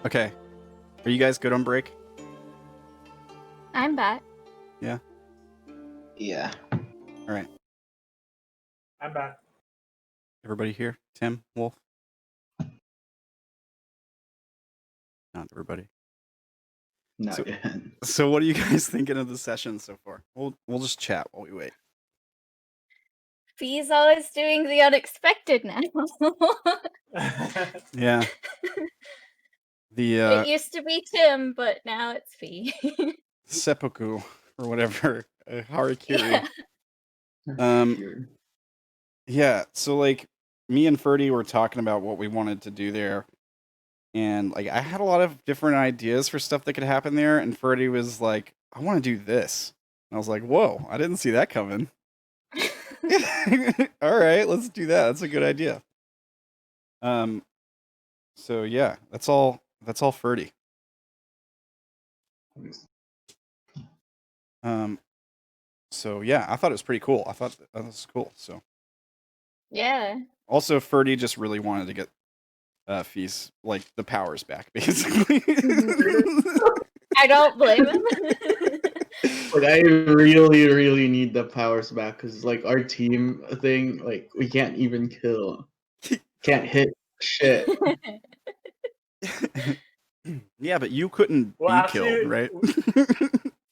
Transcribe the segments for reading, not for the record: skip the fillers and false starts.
Okay. Are you guys good on break? I'm back. Yeah. Yeah. All right. I'm back. Everybody here? Tim, Wolf? Not everybody. Not So- yet. So what are you guys thinking of the session so far? We'll just chat while we wait. Fee's always doing the unexpected now. Yeah. The It used to be Tim, but now it's Fee. seppuku or whatever. Harikiri. Yeah. Here. Yeah, so like me and Ferdy were talking about what we wanted to do there. And like I had a lot of different ideas for stuff that could happen there, and Ferdy was like, I want to do this. And I was like, whoa, I didn't see that coming. All right, let's do that. That's a good idea. So yeah, that's all Ferdy. So yeah, I thought it was pretty cool. I thought that was cool. So Yeah. also Ferdy just really wanted to get Fee's like the powers back, basically. I don't blame him. Like, I really, really need the powers back because, like, our team thing, like, we can't even kill. Can't hit shit. Yeah, but you couldn't Well, be actually, killed, right?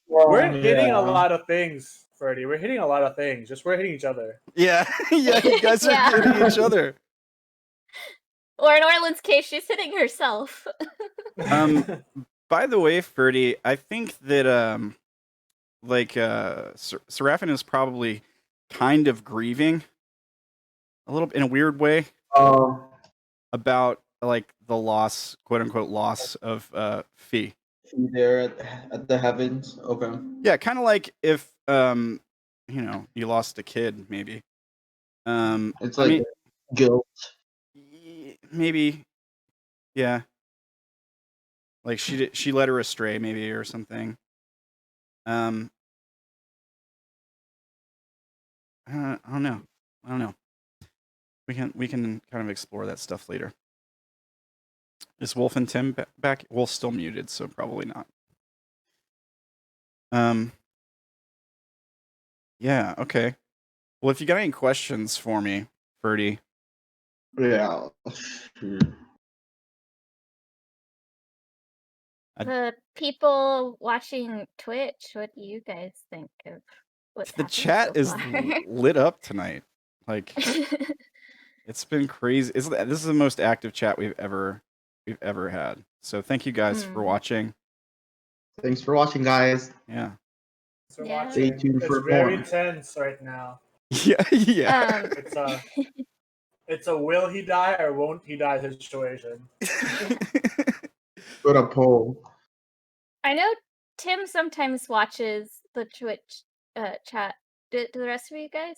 We're hitting a lot of things, Ferdy. We're hitting a lot of things. Just we're hitting each other. Yeah, yeah, you guys are Yeah. hitting each other. Or in Orilyn's case, she's hitting herself. By the way, Ferdy, I think that Seraphin is probably kind of grieving a little in a weird way about like the loss, quote unquote loss of Fee. There at the heavens. Okay. Yeah, kind of like if you lost a kid, maybe. It's I like mean, guilt. maybe, yeah. Like she led her astray, maybe, or something. I don't know. We can kind of explore that stuff later. Is Wolf and Tim back? Wolf's still muted, so probably not. Yeah, okay. Well, if you got any questions for me, Ferdy. Yeah. Sure. The people watching Twitch, what do you guys think of what's The happened chat so is far? lit up tonight. Like it's been crazy. This is the most active chat we've ever had. So thank you guys for watching. Thanks for watching, guys. Yeah. So Yeah. watching. Stay tuned for It's very more. tense right now. Yeah. It's a will he die or won't he die situation. Put a poll. I know Tim sometimes watches the Twitch chat. Do the rest of you guys?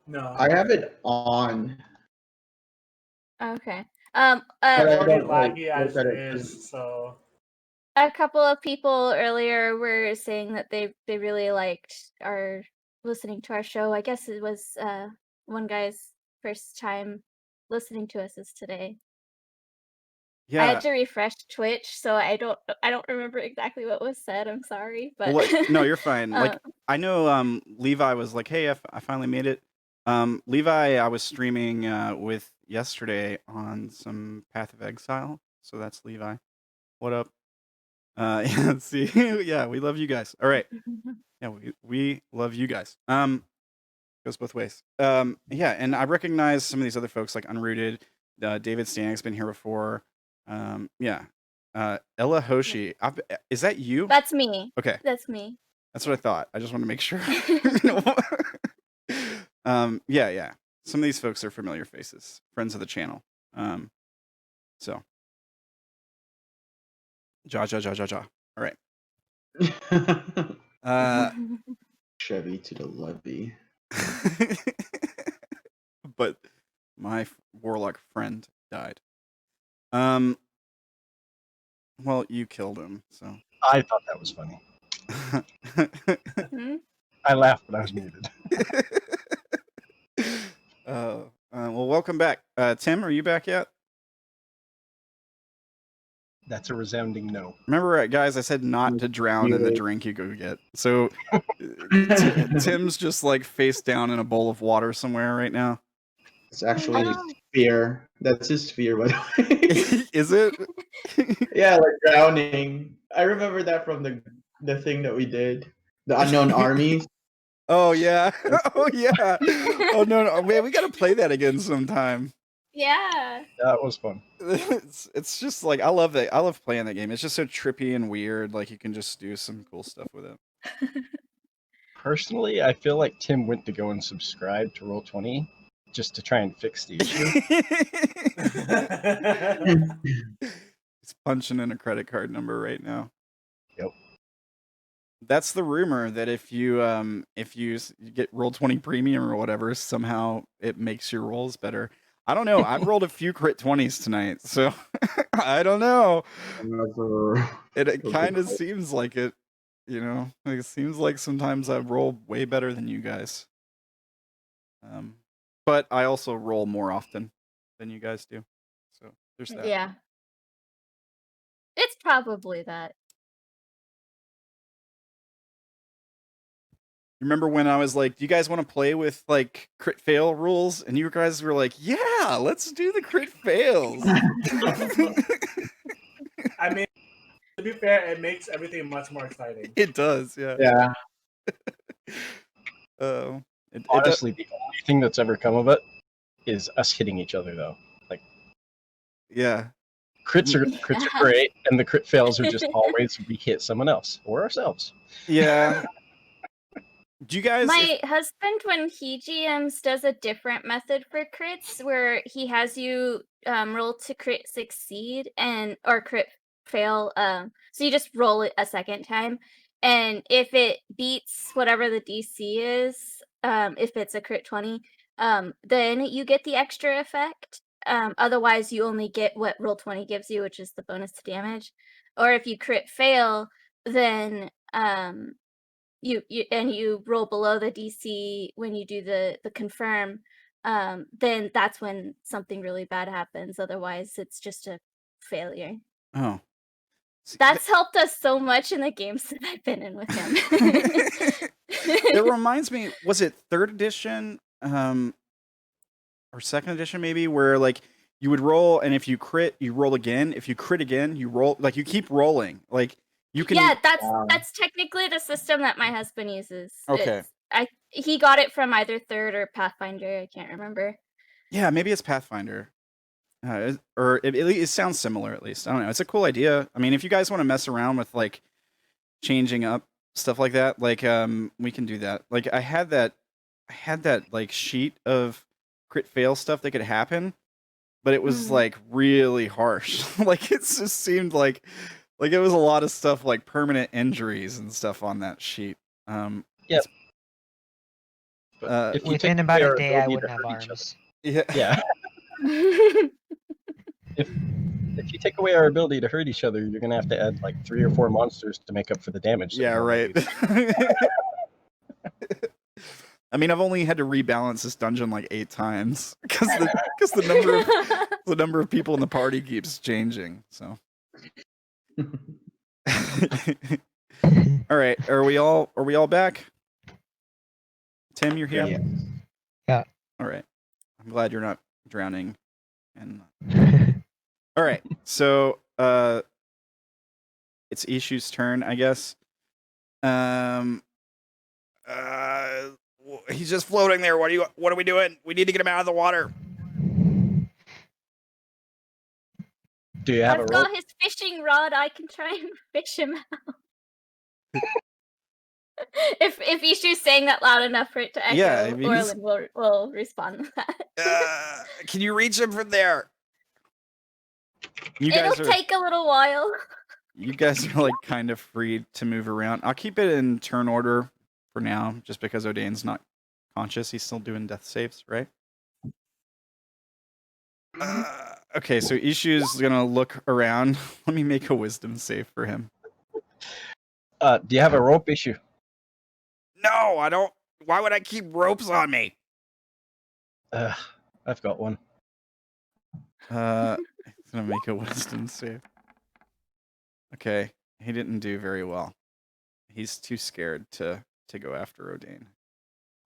No. I have it on. Okay. But I It's already don't, like, laggy as look at it it. is, so A couple of people earlier were saying that they really liked our listening to our show. I guess it was one guy's first time listening to us is today. I had to refresh Twitch, so I don't remember exactly what was said. I'm sorry, but Well, no, you're fine. Like I know Levi was like, "Hey, I finally made it." Levi, I was streaming with yesterday on some Path of Exile, so that's Levi. What up? Yeah, see, yeah, we love you guys. All right, yeah, we love you guys. Goes both ways. Yeah, and I recognize some of these other folks like Unrooted. David Stannick's been here before. Yeah. Ella Hoshi. Is that you? That's me. Okay. That's me. That's what I thought. I just want to make sure. Yeah. Some of these folks are familiar faces, friends of the channel. So. Ja. All right. Chevy to the levee. But my warlock friend died. Well, you killed him, so. I thought that was funny. I laughed, but I was muted. Well, welcome back. Tim, are you back yet? That's a resounding no. Remember, guys, I said not to drown in the drink you go get. So Tim's just like face down in a bowl of water somewhere right now. It's actually fear. That's his fear, by the way. Is it? Yeah, like drowning. I remember that from the thing that we did. The Unknown Armies. Oh yeah. Oh yeah. Oh no, man, we gotta play that again sometime. Yeah. That was fun. It's just like I love that. I love playing that game. It's just so trippy and weird. Like you can just do some cool stuff with it. Personally, I feel like Tim went to go and subscribe to Roll20 just to try and fix the issue. He's punching in a credit card number right now. Yep. That's the rumor that if you get Roll20 Premium or whatever, somehow it makes your rolls better. I don't know. I've rolled a few crit 20s tonight, so I don't know. It kind of seems like it, you know. It seems like sometimes I roll way better than you guys. But I also roll more often than you guys do. So there's that. Yeah. It's probably that. Remember when I was like, do you guys want to play with like crit fail rules? And you guys were like, yeah, let's do the crit fails. I mean, to be fair, it makes everything much more exciting. It does, yeah. Yeah. Honestly, the only thing that's ever come of it is us hitting each other, though. Like, yeah. Crits are great, and the crit fails are just always we hit someone else or ourselves. Yeah. Do you guys? My husband, when he GMs, does a different method for crits, where he has you roll to crit succeed or crit fail. So you just roll it a second time, and if it beats whatever the DC is, if it's a crit 20, then you get the extra effect. Otherwise, you only get what Roll20 gives you, which is the bonus to damage. Or if you crit fail, then you roll below the DC when you do the confirm, then that's when something really bad happens. Otherwise, it's just a failure. Oh. That's helped us so much in the games that I've been in with him. It reminds me, was it 3rd edition or 2nd edition maybe, where like you would roll and if you crit, you roll again. If you crit again, you roll, like you keep rolling. Like you can. Yeah, that's technically the system that my husband uses. Okay. He got it from either 3rd or Pathfinder. I can't remember. Yeah, maybe it's Pathfinder. Or it sounds similar at least. I don't know. It's a cool idea. I mean, if you guys want to mess around with like changing up stuff like that, like we can do that. Like I had that like sheet of crit fail stuff that could happen, but it was like really harsh. Like it just seemed like it was a lot of stuff like permanent injuries and stuff on that sheet. Yeah. If within about a day, I wouldn't have arms. Yeah. If you take away our ability to hurt each other, you're gonna have to add like 3 or 4 monsters to make up for the damage. Yeah, right. I mean, I've only had to rebalance this dungeon like 8 times because the number of people in the party keeps changing. So, all right, are we all back? Tim, you're here. Yeah. All right. I'm glad you're not drowning. And all right, so it's Ishu's turn, I guess. He's just floating there. What are we doing? We need to get him out of the water. Do you have I've a rope? got his fishing rod. I can try and fish him out. If Ishu's saying that loud enough for it to echo, Yeah, I mean, Orilyn will respond to that. Can you reach him from there? It'll take a little while. You guys are like kind of free to move around. I'll keep it in turn order for now, just because Odayn's not conscious. He's still doing death saves, right? Okay, so Ishu's gonna look around. Let me make a wisdom save for him. Do you have a rope, Issue? No, I don't. Why would I keep ropes on me? I've got one. He's gonna make a wisdom save. Okay, he didn't do very well. He's too scared to go after Odayn.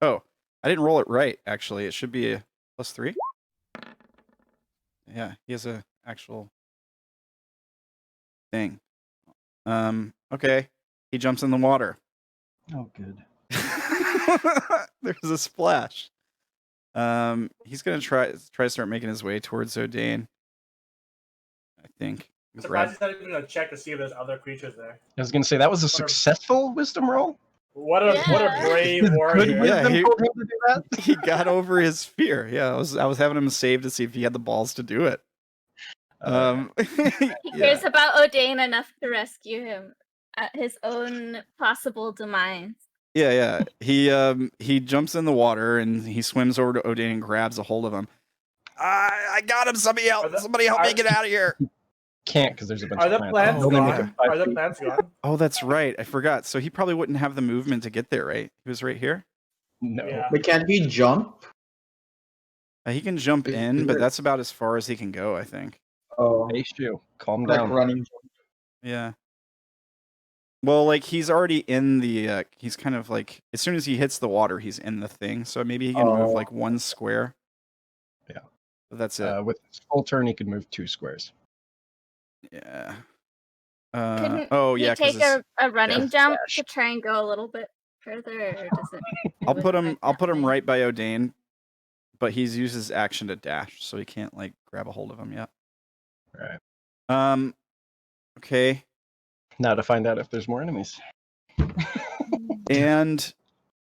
Oh, I didn't roll it right, actually. It should be a +3. Yeah, he has a actual thing. Okay. He jumps in the water. Oh, good. There's a splash. He's gonna try to start making his way towards Odayn. I think. I'm surprised he's not even gonna check to see if there's other creatures there. I was gonna say that was a successful wisdom roll. What a brave warrior! Yeah, he, told him to do that? he got over his fear. Yeah, I was having him save to see if he had the balls to do it. He cares about Odayn enough to rescue him at his own possible demise. Yeah. He jumps in the water and he swims over to Odayn and grabs a hold of him. I got him. Somebody help me get out of here. Can't because there's a bunch Are of the plants. plants gone? Are the plants gone? Oh, that's right. I forgot. So he probably wouldn't have the movement to get there, right? He was right here. No. Yeah. But can't he jump? He can jump in, but that's about as far as he can go, I think. Oh, Ishu, calm like down. running. Yeah. Well, like he's already in the. He's kind of like as soon as he hits the water, he's in the thing. So maybe he can move like 1 square. Yeah. But that's it. With his full turn, he could move 2 squares. Yeah. Couldn't Oh yeah. he take 'cause a running jump dash. to try and go a little bit further, or does it? I'll put him right by Odayn, but he's used his action to dash, so he can't like grab a hold of him yet. Right. Okay. Now to find out if there's more enemies. And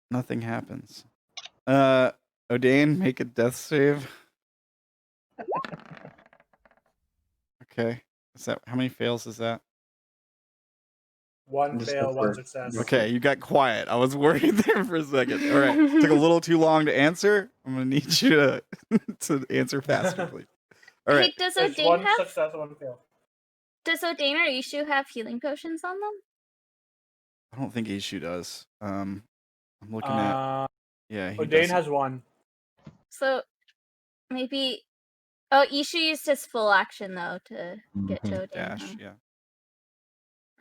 nothing happens. Odayn, make a death save. Okay. Is that how many fails is that? 1 Just fail, go 1 for it. success. Okay, you got quiet. I was worried there for a second. All right. Took a little too long to answer. I'm gonna need you to to answer faster, please. All right. Hey, does It's Odayn 1 have? success, 1 fail. Does Odayn or Ishu have healing potions on them? I don't think Ishu does. I'm looking at yeah, he Odayn doesn't. has 1. So maybe. Oh, Ishu used his full action though to get to Odayn. Dash, huh? yeah.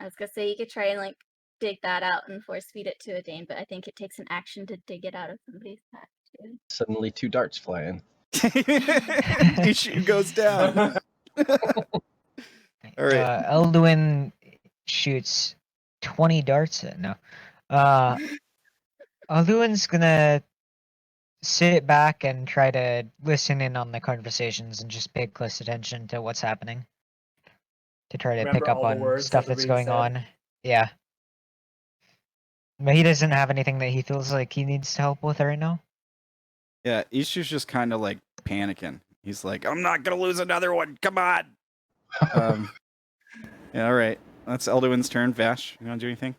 I was gonna say you could try and like dig that out and force feed it to Odayn, but I think it takes an action to dig it out of somebody's pack too. Suddenly 2 darts fly in. Ishu goes down. All right. Elduin shoots 20 darts at no. Elduin's gonna sit back and try to listen in on the conversations and just pay close attention to what's happening. To try to Remember pick up all the on words stuff that are that's being going said. on. Yeah. But he doesn't have anything that he feels like he needs help with right now. Yeah, Ishu's just kind of like panicking. He's like, I'm not gonna lose another one. Come on. Yeah, all right. That's Elduin's turn. Vash, you want to do anything?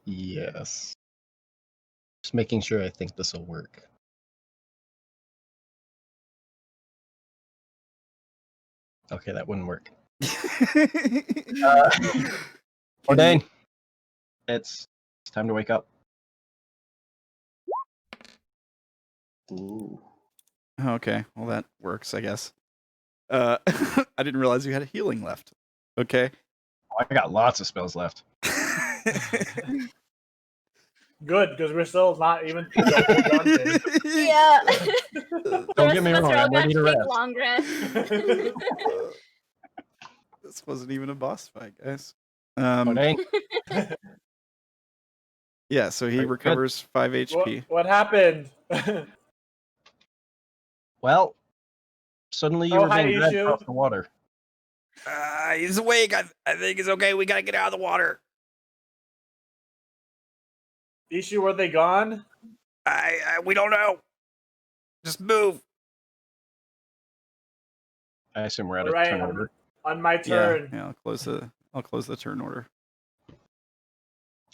Yes. Just making sure I think this will work. Okay, that wouldn't work. Odayn, it's time to wake up. Ooh. Okay, well that works, I guess. I didn't realize you had a healing left. Okay. Oh, I got lots of spells left. Good, because we're still not even done. Yeah. Don't get me wrong, I'm ready to take rest. long rest. This wasn't even a boss fight, guys. Odayn, Yeah, so he Very good. recovers 5 HP. What happened? well, suddenly you Oh, were hi, being dragged Ishu. across the water. He's awake. I think he's okay. We gotta get out of the water. Ishu, were they gone? We don't know. Just move. I assume we're at a Right. turn order. On my turn. Yeah. I'll close the turn order.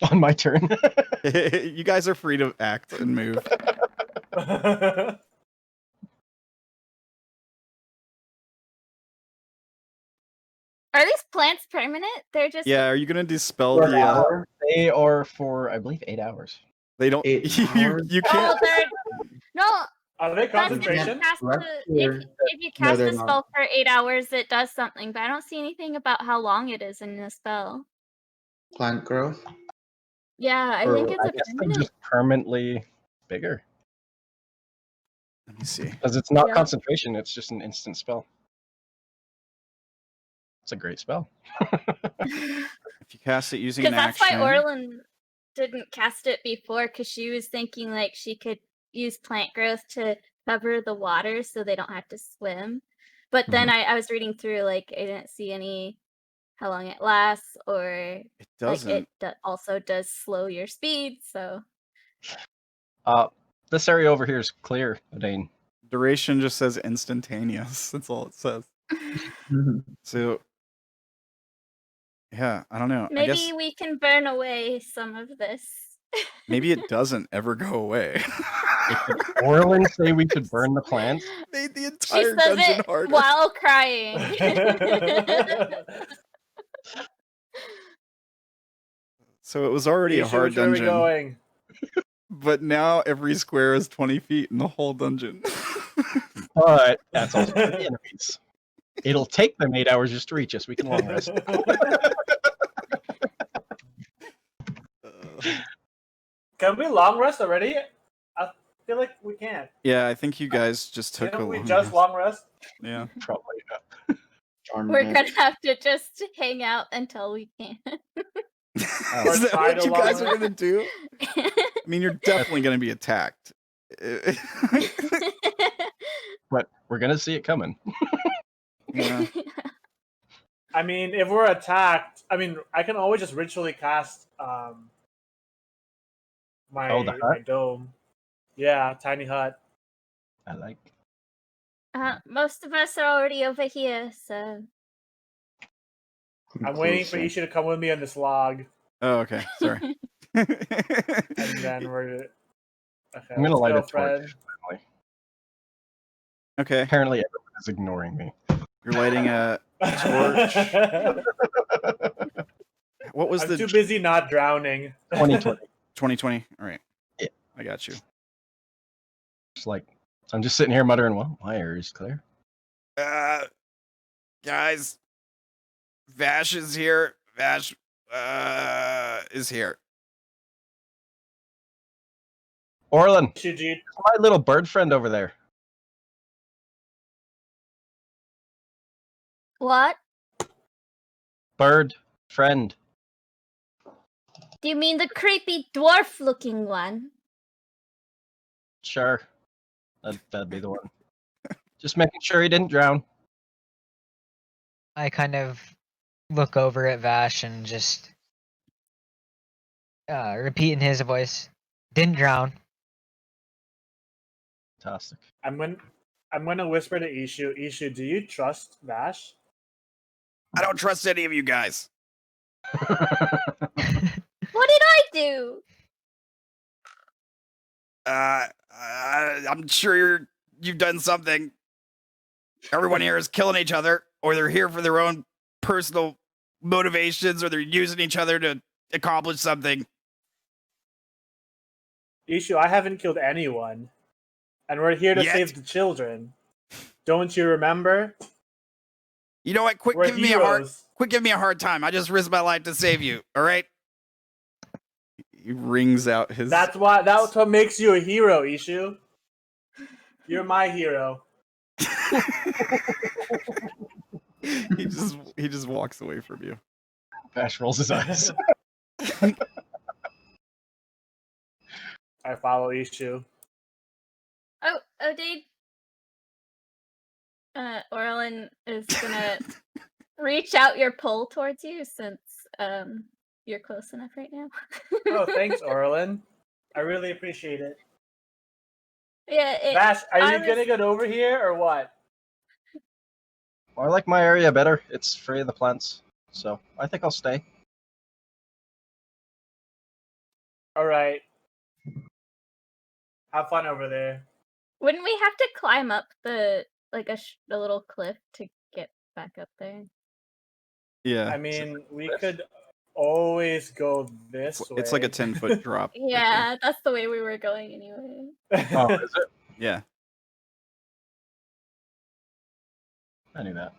On my turn. You guys are free to act and move. Are these plants permanent? They're just Yeah, are you gonna dispel For the? an hour? They are for, I believe, 8 hours. They don't. 8 You hours? you Oh, can't. they're no. Are they That's if you concentration? cast Right the, here. if you No, cast they're the not. spell for 8 hours, it does something, but I don't see anything about how long it is in the spell. Plant growth. Yeah, I Or think what? it's I a guess they're permanent. just permanently bigger. Let me see. Because it's not Yeah. concentration, it's just an instant spell. It's a great spell. If you cast it using Because an that's why action, Orilyn didn't cast it before, because she was thinking like she could use plant growth to cover the water so they don't have to swim. But then I was reading through, like, I didn't see any how long it lasts, or it like doesn't. it also does slow your speed. So This area over here is clear, Odayn. Duration just says instantaneous. That's all it says. So, yeah, I don't know. I maybe guess we can burn away some of this. maybe it doesn't ever go away. Orilyn say we should burn the plants. Made the She entire says dungeon it harder. while crying. So it was already a Ishu, hard which way are we dungeon, going? but now every square is 20 feet in the whole dungeon. But that's also for the enemies. It'll take them 8 hours just to reach us. We can long rest. Can we long rest already? I feel like we can't. Yeah, I think you guys just took a Can't we long just rest. long rest? Yeah. Probably. Darn We're it. gonna have to just hang out until we can. Is that try what to you guys long are gonna do? I mean, you're definitely gonna be attacked. But we're gonna see it coming. Yeah. I mean, if we're attacked, I mean, I can always just ritually cast my Oh, the hut? my dome. Yeah, tiny hut. I like. Most of us are already over here, so I'm waiting for Ishu to come with me on this log, Oh, okay. Sorry. and then we're. Okay, I'm gonna let's light go, a torch. Fred. Finally. Okay. Apparently, everyone is ignoring me. You're lighting a torch. What was I'm the too busy not drowning. 2020. 2020? All right. Yeah. I got you. Just like I'm just sitting here muttering, "Well, my area is clear." Guys, Vash is here. Vash is here. Orilyn, Ishu, dude. my little bird friend over there. what? Bird friend. Do you mean the creepy dwarf-looking one? Sure, that'd be the one. Just making sure he didn't drown. I kind of look over at Vash and just repeat in his voice. Didn't drown. Fantastic. I'm gonna whisper to Ishu. Ishu, do you trust Vash? I don't trust any of you guys. What did I do? I'm sure you've done something. Everyone here is killing each other, or they're here for their own personal motivations, or they're using each other to accomplish something. Ishu, I haven't killed anyone, and we're here to Yet. save the children. Don't you remember? You know what? Quit We're giving heroes. me a hard time. I just risked my life to save you. All right. He rings out his. That's what makes you a hero, Ishu. You're my hero. he just walks away from you. Vash rolls his eyes. I follow Ishu. Oh, Odayn. Orilyn is gonna reach out your pole towards you since you're close enough right now. Oh, thanks, Orilyn. I really appreciate it. Yeah. Vash, are I you was- gonna get over here or what? I like my area better. It's free of the plants, so I think I'll stay. All right. Have fun over there. Wouldn't we have to climb up the little cliff to get back up there? Yeah. I mean, we could always go this way. It's like a 10-foot drop. right Yeah, that's the way we were going anyway. Oh, is it? there. Yeah. I knew that.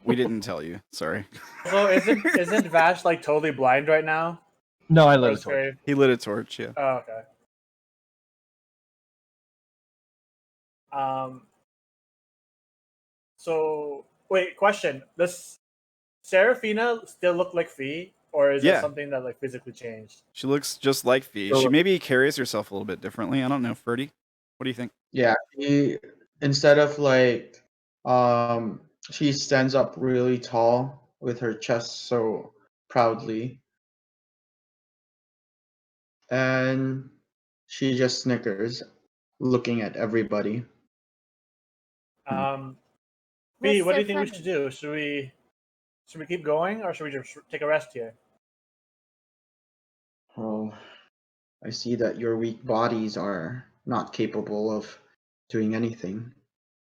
We didn't tell you. Sorry. So isn't Vash like totally blind right now? No, I Or lit a is torch. very- He lit a torch. Yeah. Oh, okay. So wait, question: does Seraphina still look like Fee, or is it Yeah. something that like physically changed? She looks just like Fee. So- She maybe carries herself a little bit differently. I don't know, Ferdy. What do you think? Yeah, instead of like, she stands up really tall with her chest so proudly, and she just snickers, looking at everybody. Fee, What's what do so you think we funny? should do? Should we keep going, or should we just take a rest here? Oh, I see that your weak bodies are not capable of doing anything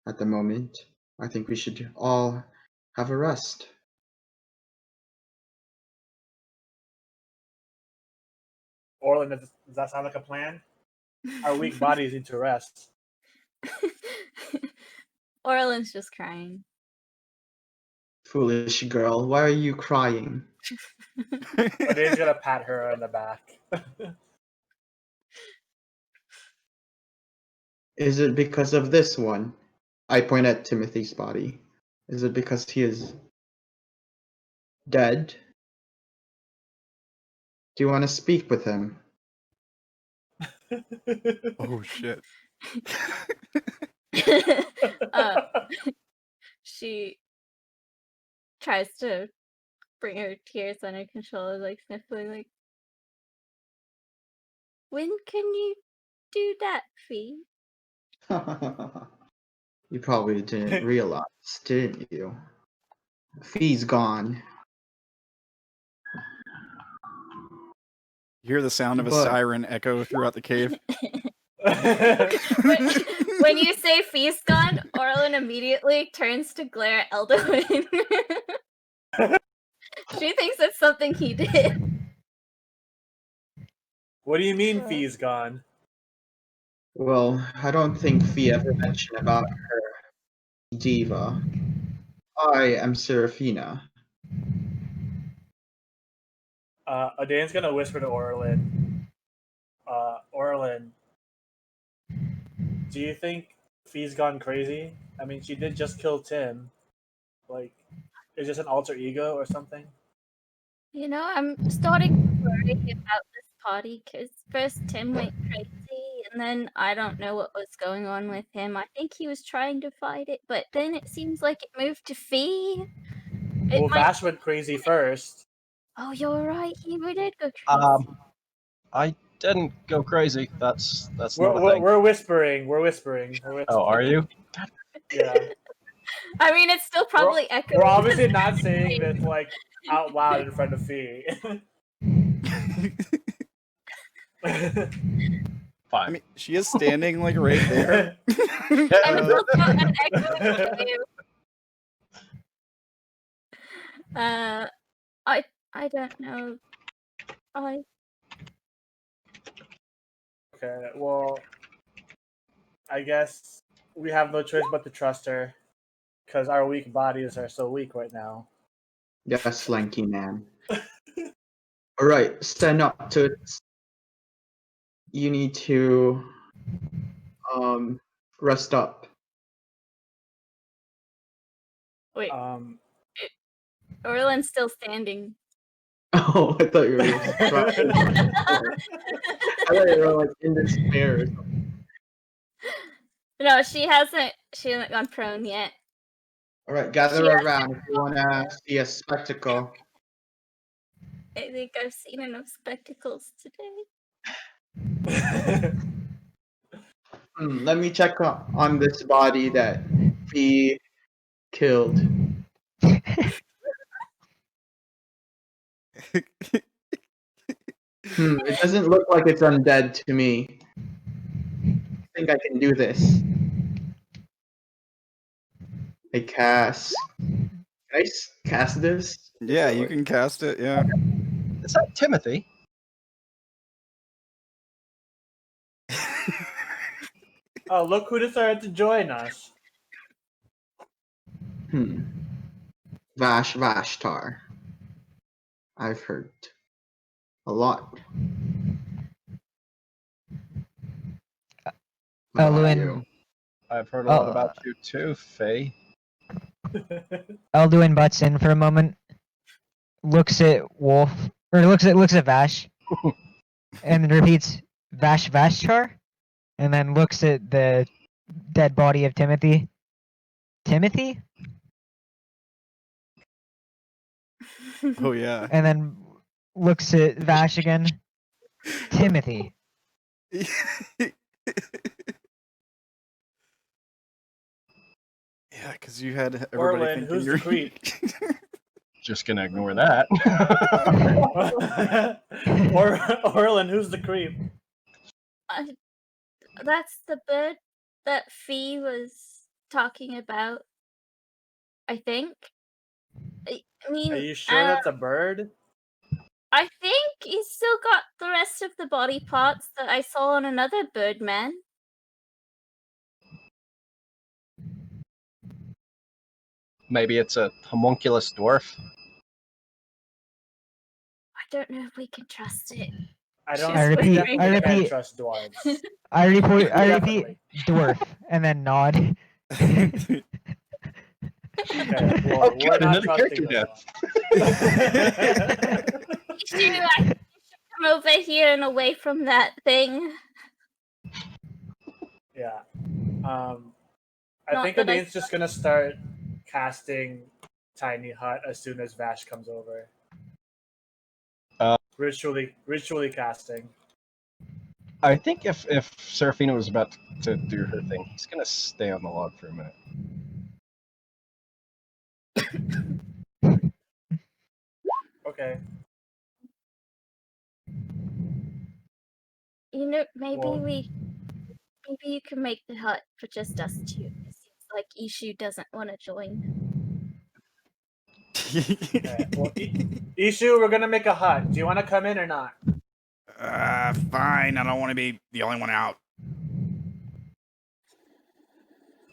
at the moment. I think we should all have a rest. Orlin, does that sound like a plan? Our weak bodies need to rest. Orilyn's just crying. Foolish girl, why are you crying? Odayn's gonna pat her on the back. Is it because of this one? I point at Timothy's body. Is it because he is dead? Do you want to speak with him? Oh shit. uh, she tries to bring her tears under control, like sniffling, like, when can you do that, Fee? You probably didn't realize, didn't you? Fee's gone. You hear the sound of a But- siren echo throughout the cave. When you say Fee's gone, Orilyn immediately turns to glare at Elduin. She thinks it's something he did. What do you mean Fee's gone? Well, I don't think Fee ever mentioned about her diva. I am Seraphina. Odayn's gonna whisper to Orilyn. Orilyn, do you think Fee's gone crazy? I mean, she did just kill Tim. Like, is this an alter ego or something? You know, I'm starting to worry about this party because first Tim went crazy, and then I don't know what was going on with him. I think he was trying to fight it, but then it seems like it moved to Fee. Well, Vash went crazy first. Oh, you're right. He did go crazy. I didn't go crazy. That's not a thing. We're whispering. We're whispering. Oh, are you? Yeah. I mean, it's still probably echoing. We're obviously not saying this like out loud in front of Fee. Fine. I mean, she is standing like right there. And it's also an echoing wave. I don't know. Okay, well, I guess we have no choice but to trust her, because our weak bodies are so weak right now. Yes, lanky man. Alright, stand up to it. You need to rest up. Wait, Um, Orilyn's still standing. Oh, I thought you were crying. I thought you were like in despair. or something. No, she hasn't gone prone yet. Alright, gather She has- around if you wanna see a spectacle. I think I've seen enough spectacles today. Let me check on this body that he killed. It doesn't look like it's undead to me. I think I can do this. I cast. Can I cast this? Yeah, you can cast it. Yeah. Is that Timothy? oh, look who decided to join us. Vash Vashtar. I've heard a lot about Elduin, you. I've heard a lot about you too, Faye. Elduin butts in for a moment, looks at Wolf, or looks at Vash, and then repeats Vash Vashtar, and then looks at the dead body of Timothy. Timothy? Oh yeah. And then looks at Vash again. Timothy. Yeah, because you had everybody Orilyn, thinking who's you're the creep? Just gonna ignore that. Orilyn, who's the creep? That's the bird that Fee was talking about. I think. I mean, Are you sure that's a bird? I think he's still got the rest of the body parts that I saw on another birdman. Maybe it's a homunculus dwarf. I don't know if we can trust it. I don't. I we repeat- definitely I can't repeat. trust dwarves. I repeat Definitely. dwarf, and then nod. Okay, well, Oh, we're good, not another character trusting death. Ishu, I think you should come over here and away from that thing. Yeah. I Not think that I Odayn's just gonna start casting Tiny Hut as soon as Vash comes over. Ritually casting. I think if Serafina was about to do her thing, he's gonna stay on the log for a minute. Okay. You know, maybe Well- maybe you can make the hut for just us two. It seems like Ishu doesn't want to join. Okay. Well, Ishu, we're gonna make a hut. Do you want to come in or not? Fine. I don't want to be the only one out.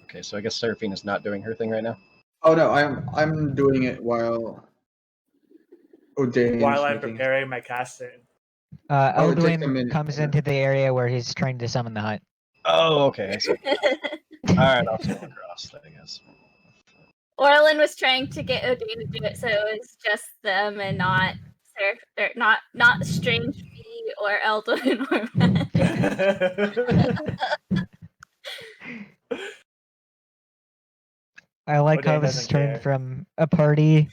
Okay, so I guess Serafina's not doing her thing right now. Oh no, I'm doing it while Odayn is While I'm making- preparing my casting. Oh, it takes a Elduin minute. comes into the area where he's trying to summon the hut. Oh, okay, I see. All right, I'll swim across, I guess. Orilyn was trying to get Odayn to do it, so it was just them and not not Strange Fee or Elduin or I like Odayn how this doesn't turned care. from a party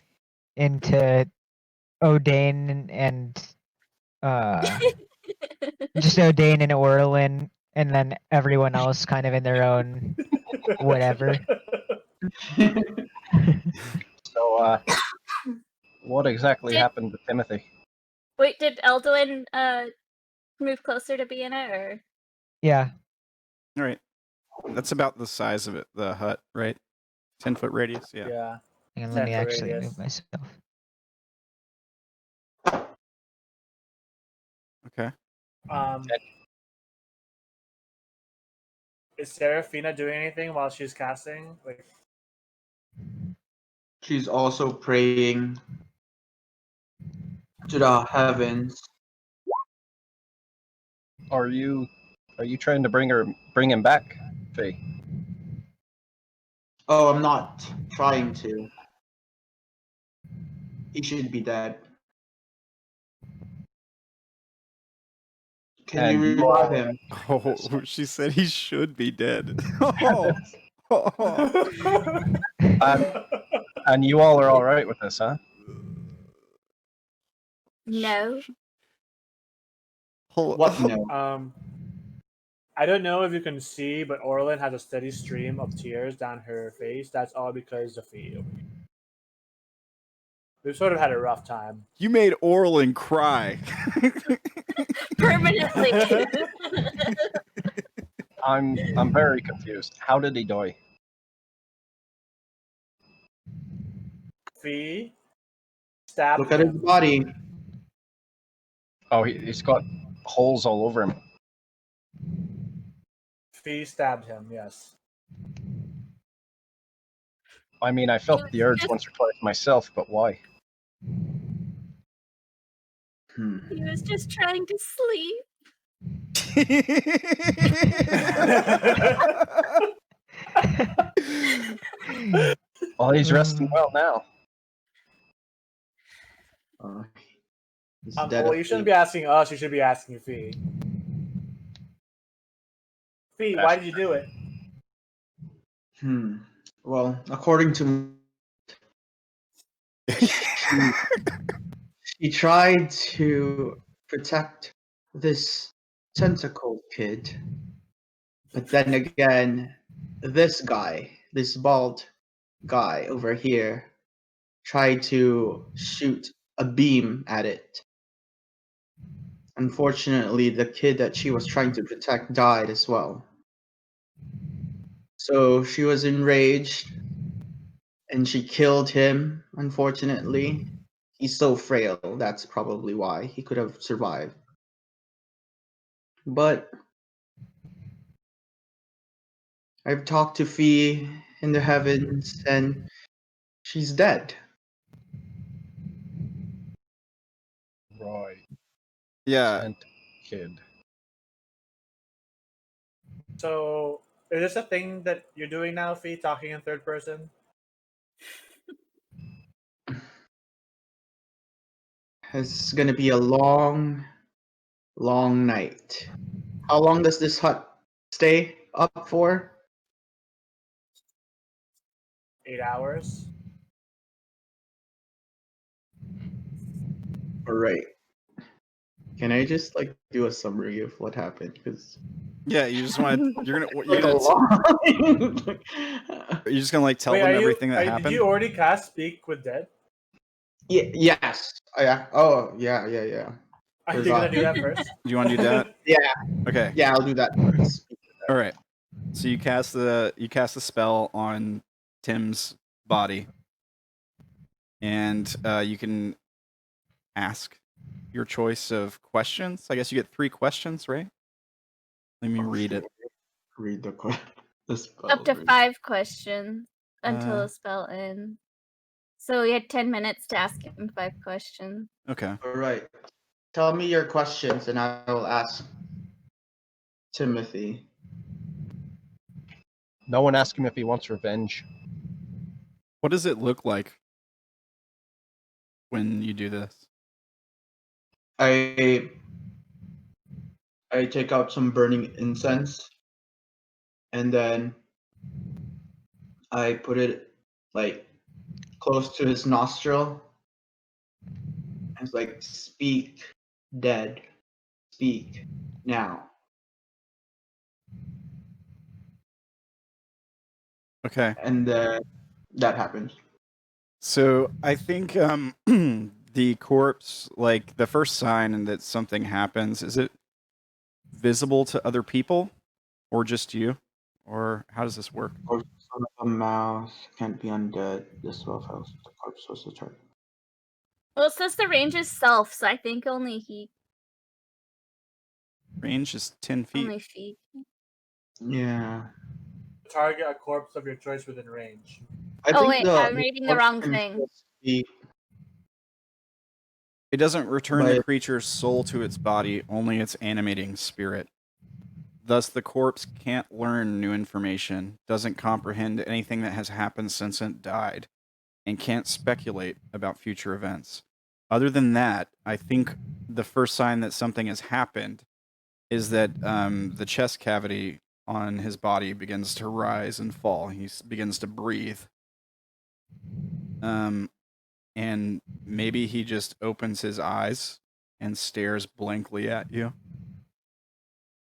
into Odayn and just Odayn and Orilyn, and then everyone else kind of in their own whatever. So, what exactly happened to Timothy? Wait, did Elduin move closer to be in it, or? Yeah. All right. That's about the size of it, the hut, right? 10-foot radius. Yeah. Yeah. And let me 10-foot actually radius. move myself. Okay. Is Serafina doing anything while she's casting? Like, She's also praying to the heavens. Are you trying to bring him back, Faye? Oh, I'm not trying to. He should be dead. Can And you you revive are- him? Oh, she said he should be dead. Oh. And you all are all right with this, huh? No. What no? I don't know if you can see, but Orilyn has a steady stream of tears down her face. That's all because of you. We've sort of had a rough time. You made Orilyn cry. Permanently. I'm very confused. How did he die? Fee stabbed Look at his him. body. Oh, he's got holes all over him. Fee stabbed him, yes. I mean, I felt the urge once or twice myself, but why? He was just trying to sleep. Well, he's resting well now. He's dead well, you asleep. shouldn't be asking us. You should be asking Fee. Fee, why did you do it? Well, according to she tried to protect this tentacle kid, but then again, this guy, this bald guy over here, tried to shoot a beam at it. Unfortunately, the kid that she was trying to protect died as well. So she was enraged and she killed him, unfortunately. He's so frail, that's probably why he could have survived. But I've talked to Fee in the heavens and she's dead. Right. Yeah. Tent kid. So, is this a thing that you're doing now, Fee, talking in third person? It's gonna be a long, long night. How long does this hut stay up for? 8 hours. Alright. Can I just like do a summary of what happened? Because Yeah, you just want to. You're like gonna. a long. Are you just gonna like tell Wait, them are you, everything that did happened? you already cast Speak with Dead? Yes. Yeah. Oh, yeah. Are you gonna do that first? Do you want to do that? Yeah. Okay. Yeah, I'll do that first. All right. So you cast the spell on Tim's body, and you can ask your choice of questions. I guess you get 3 questions, right? Let me read it. Read the spell. Up to 5 questions until Uh, the spell ends. So we had 10 minutes to ask him 5 questions. Okay. All right. Tell me your questions, and I will ask Timothy. No one asked him if he wants revenge. What does it look like when you do this? I take out some burning incense, and then I put it like close to his nostril. And it's like, speak, dead, speak now. Okay. And then that happens. So I think the corpse, like the first sign that something happens, is it visible to other people, or just you, or how does this work? Or son of a mouse can't be undead. This well house the corpse was the target. Well, it says the range is self, so I think only he. Range is 10 feet. Only feet. Yeah. Target a corpse of your choice within range. Oh wait, I'm reading the wrong corpse thing. can speak, It doesn't return the but creature's soul to its body, only its animating spirit. Thus, the corpse can't learn new information, doesn't comprehend anything that has happened since it died, and can't speculate about future events. Other than that, I think the first sign that something has happened is that the chest cavity on his body begins to rise and fall. He begins to breathe. And maybe he just opens his eyes and stares blankly at you.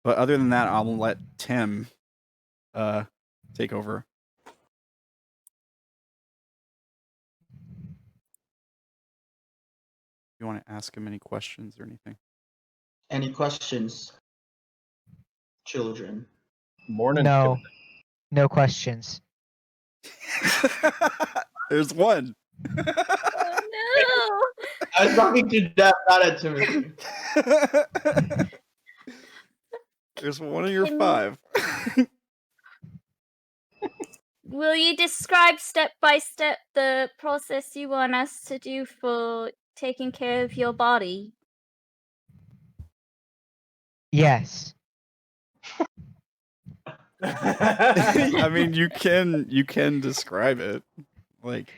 But other than that, I'll let Tim take over. You want to ask him any questions or anything? any questions, children? Morning. No. No questions. There's one. Oh no! I was talking to Deb, not at Timothy. There's one of your Can- 5. will you describe step by step the process you want us to do for taking care of your body? Yes. I mean, you can describe it. Like,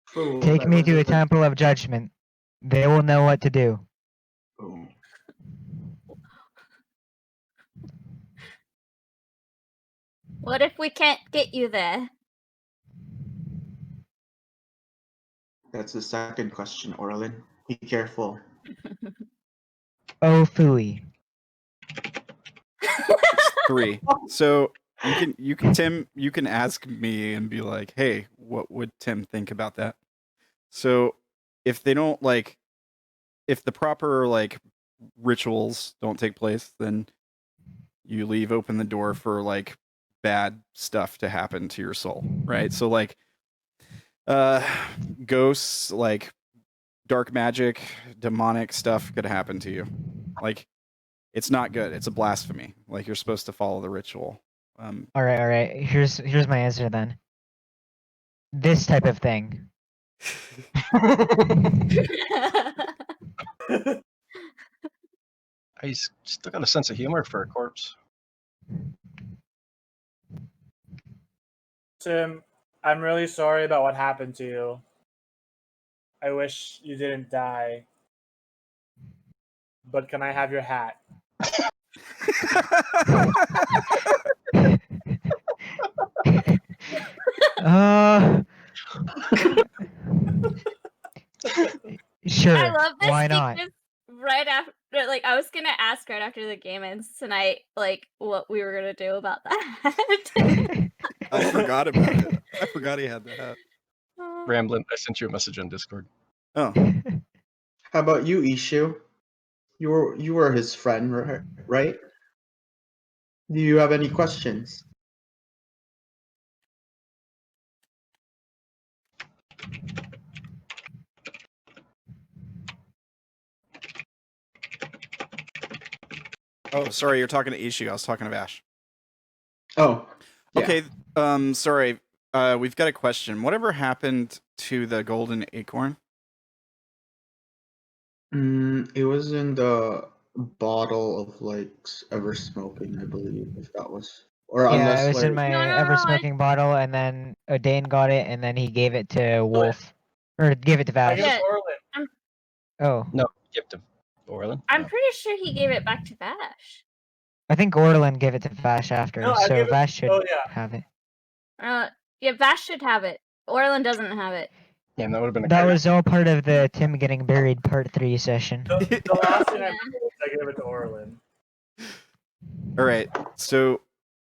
Fool, Take that me was to a a temple of judgment. They will know what to do. boom. What if we can't get you there? That's the second question, Orilyn. Be careful. Oh, phooey. it's 3. So you can Tim, you can ask me and be like, hey, what would Tim think about that? So if they don't like, if the proper like rituals don't take place, then you leave open the door for like bad stuff to happen to your soul, right? So like ghosts, like dark magic, demonic stuff could happen to you. Like, it's not good. It's a blasphemy. Like, you're supposed to follow the ritual. All right. Here's my answer then. This type of thing. He's still got a sense of humor for a corpse. Tim, I'm really sorry about what happened to you. I wish you didn't die. But can I have your hat? Sure. I love this Why not? because right after, like, I was gonna ask right after the game ends tonight, like, what we were gonna do about that. I forgot about it. I forgot he had the hat. Rambling, I sent you a message on Discord. Oh. How about you, Ishu? You were his friend, right? Do you have any questions? Oh, sorry, you're talking to Ishu. I was talking to Vash. Oh. Yeah. Okay, sorry. We've got a question. Whatever happened to the golden acorn? It was in the bottle of like ever smoking, I believe, if that was, or Yeah, unless it was in like my No, no, ever no, smoking bottle, and then Odayn got it, and then he gave it to Wolf, or gave it to I Vash. give it Yeah. to Orilyn. Oh, No, give to Orilyn. I'm No. pretty sure he gave it back to Vash. I think Orilyn gave it to Vash after, No, I so gave it- Vash should oh, yeah. have it. Yeah, Vash should have it. Orlin doesn't have it. Yeah, that would have been a That great. was all part of the Tim getting buried part 3 session. The last thing Yeah. I gave it to Orilyn. All right, so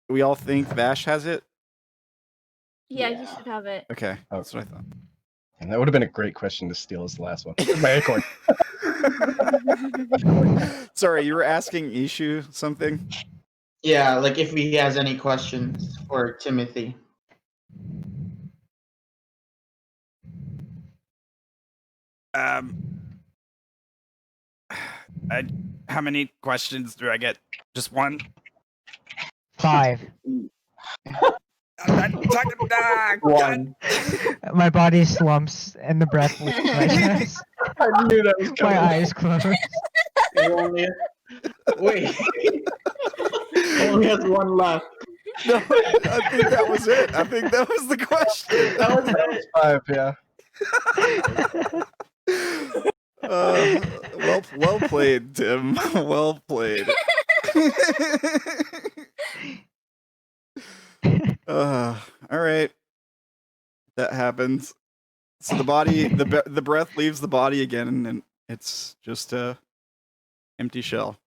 we all think Vash has it? Yeah, he Yeah. should have it. Okay, that's what I thought. And that would have been a great question to steal as the last one. My acorn. Sorry, you were asking Ishu something? yeah, like if he has any questions for Timothy. How many questions do I get? Just one? 5. One. My body slumps, and the breath leaves my chest. I knew that was My coming. eyes close. He only wait. He only has one left. No, I think that was it. I think that was the question. That was That it. was 5, yeah. Well played, Tim. Well played. All right. That happens. So the body, the breath leaves the body again, and it's just a empty shell.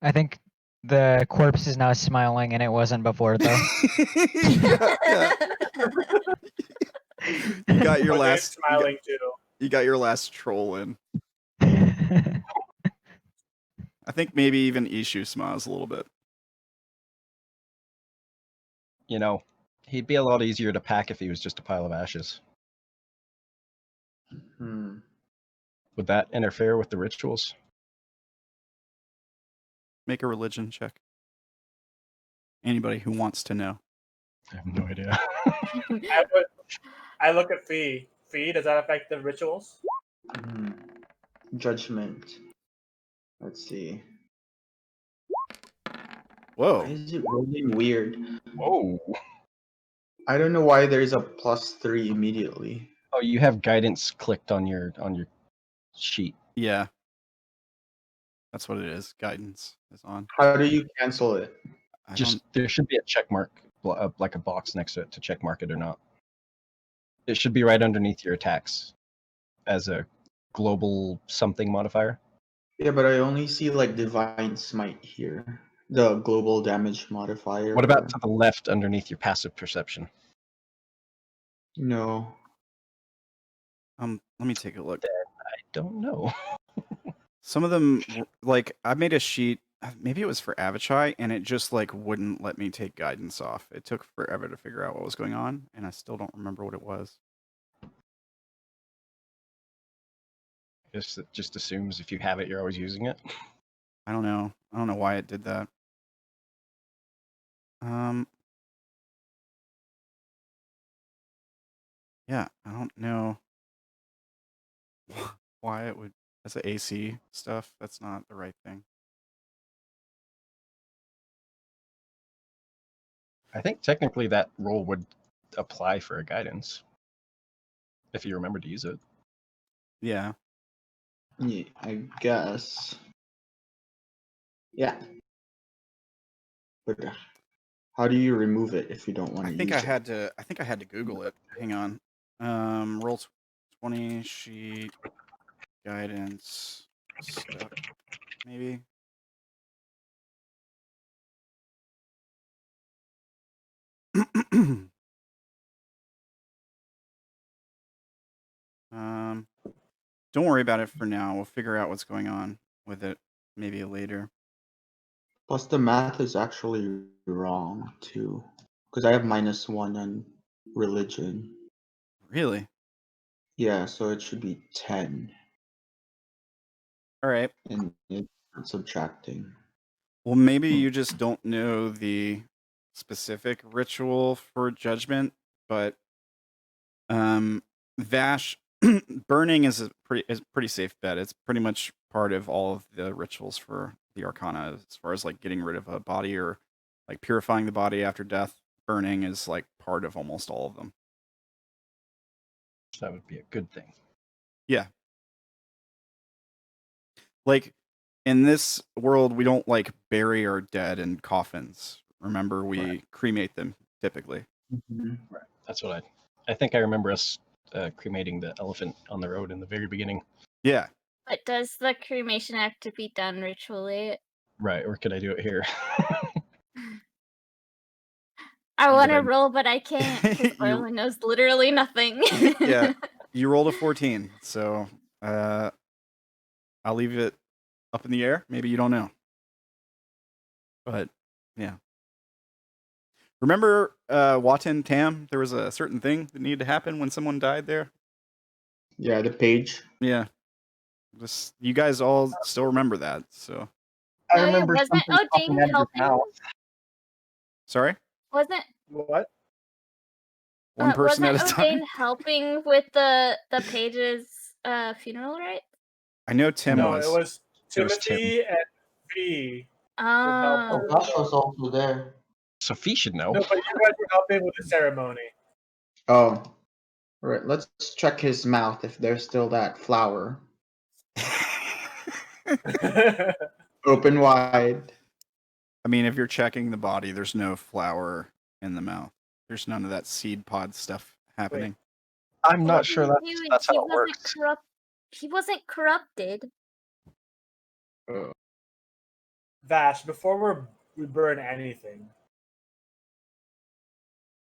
I think the corpse is now smiling, and it wasn't before, though. Yeah. You got your Oday's last. smiling too. You got your last troll in. I think maybe even Ishu smiles a little bit. You know, he'd be a lot easier to pack if he was just a pile of ashes. Hmm. Would that interfere with the rituals? Make a religion check. Anybody who wants to know. I have no idea. I look at Fee. Fee, does that affect the rituals? Judgment. Let's see. Why Whoa. is it rolling weird? Whoa. I don't know why there's a +3 immediately. Oh, you have guidance clicked on your sheet. Yeah. That's what it is. Guidance is on. How do you cancel it? There should be a check mark, like a box next to it to check mark it or not. It should be right underneath your attacks as a global something modifier. Yeah, but I only see like Divine Smite here. The global damage modifier. What about to the left underneath your passive perception? No. Let me take a look. I don't know. Some of them, like, I made a sheet, maybe it was for Avachai, and it just, like, wouldn't let me take guidance off. It took forever to figure out what was going on, and I still don't remember what it was. I guess it just assumes if you have it, you're always using it. I don't know. I don't know why it did that. Yeah, I don't know why it would. That's the AC stuff. That's not the right thing. I think technically that roll would apply for a guidance if you remember to use it. Yeah. Yeah, I guess. Yeah. But how do you remove it if you don't want to use it? I think I had to Google it. Hang on. Roll 20 sheet guidance stuff, maybe. Don't worry about it for now. We'll figure out what's going on with it maybe later. Plus the math is actually wrong too. Because I have -1 on religion. Really? Yeah, so it should be 10. All right. And it's not subtracting. Well, maybe you just don't know the specific ritual for judgment, but Vash burning is a pretty safe bet. It's pretty much part of all of the rituals for the Arcana, as far as like getting rid of a body or like purifying the body after death. Burning is like part of almost all of them. So that would be a good thing. Yeah. Like in this world, we don't like bury our dead in coffins. Remember, we cremate them typically. Mm-hmm. Right. That's what I think I remember us cremating the elephant on the road in the very beginning. Yeah. But does the cremation have to be done ritually? Right, or could I do it here? I want to I- roll, but I can't because Orilyn knows literally nothing. Yeah. You rolled a 14, so I'll leave it up in the air. Maybe you don't know. But, yeah. Remember Watan Tam? There was a certain thing that needed to happen when someone died there? Yeah, the page. Yeah. You guys all still remember that, so. I Oh, yeah, remember wasn't something popping Odayn out of his helping? mouth. Sorry? Wasn't What? One person at a wasn't time? Odayn helping with the page's funeral rites? I know Tim No, was. it was It was Tim. Timothy and Fee. Oh, Oh, Vash was also there. Sophie should know. No, but you guys were helping with the ceremony. Oh. Alright, let's check his mouth if there's still that flower. Open wide. I mean, if you're checking the body, there's no flour in the mouth. There's none of that seed pod stuff happening. I'm not sure that's how it works. He wasn't corrupted. Vash, before we burn anything,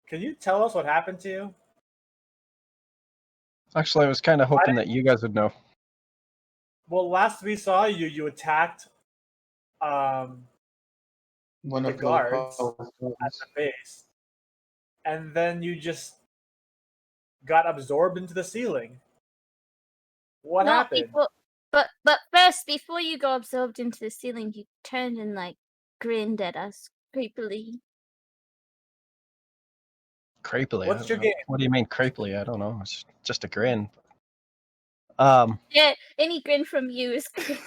can you tell us what happened to you? Actually, I was kind of hoping that you guys would know. Well, last we saw you, you attacked One the of guards the at the base, and then you just got absorbed into the ceiling. What No, happened? But first, before you go absorbed into the ceiling, you turned and like grinned at us creepily. Creepily. What's your game? What do you mean creepily? I don't know. It's just a grin. Yeah, any grin from you is great.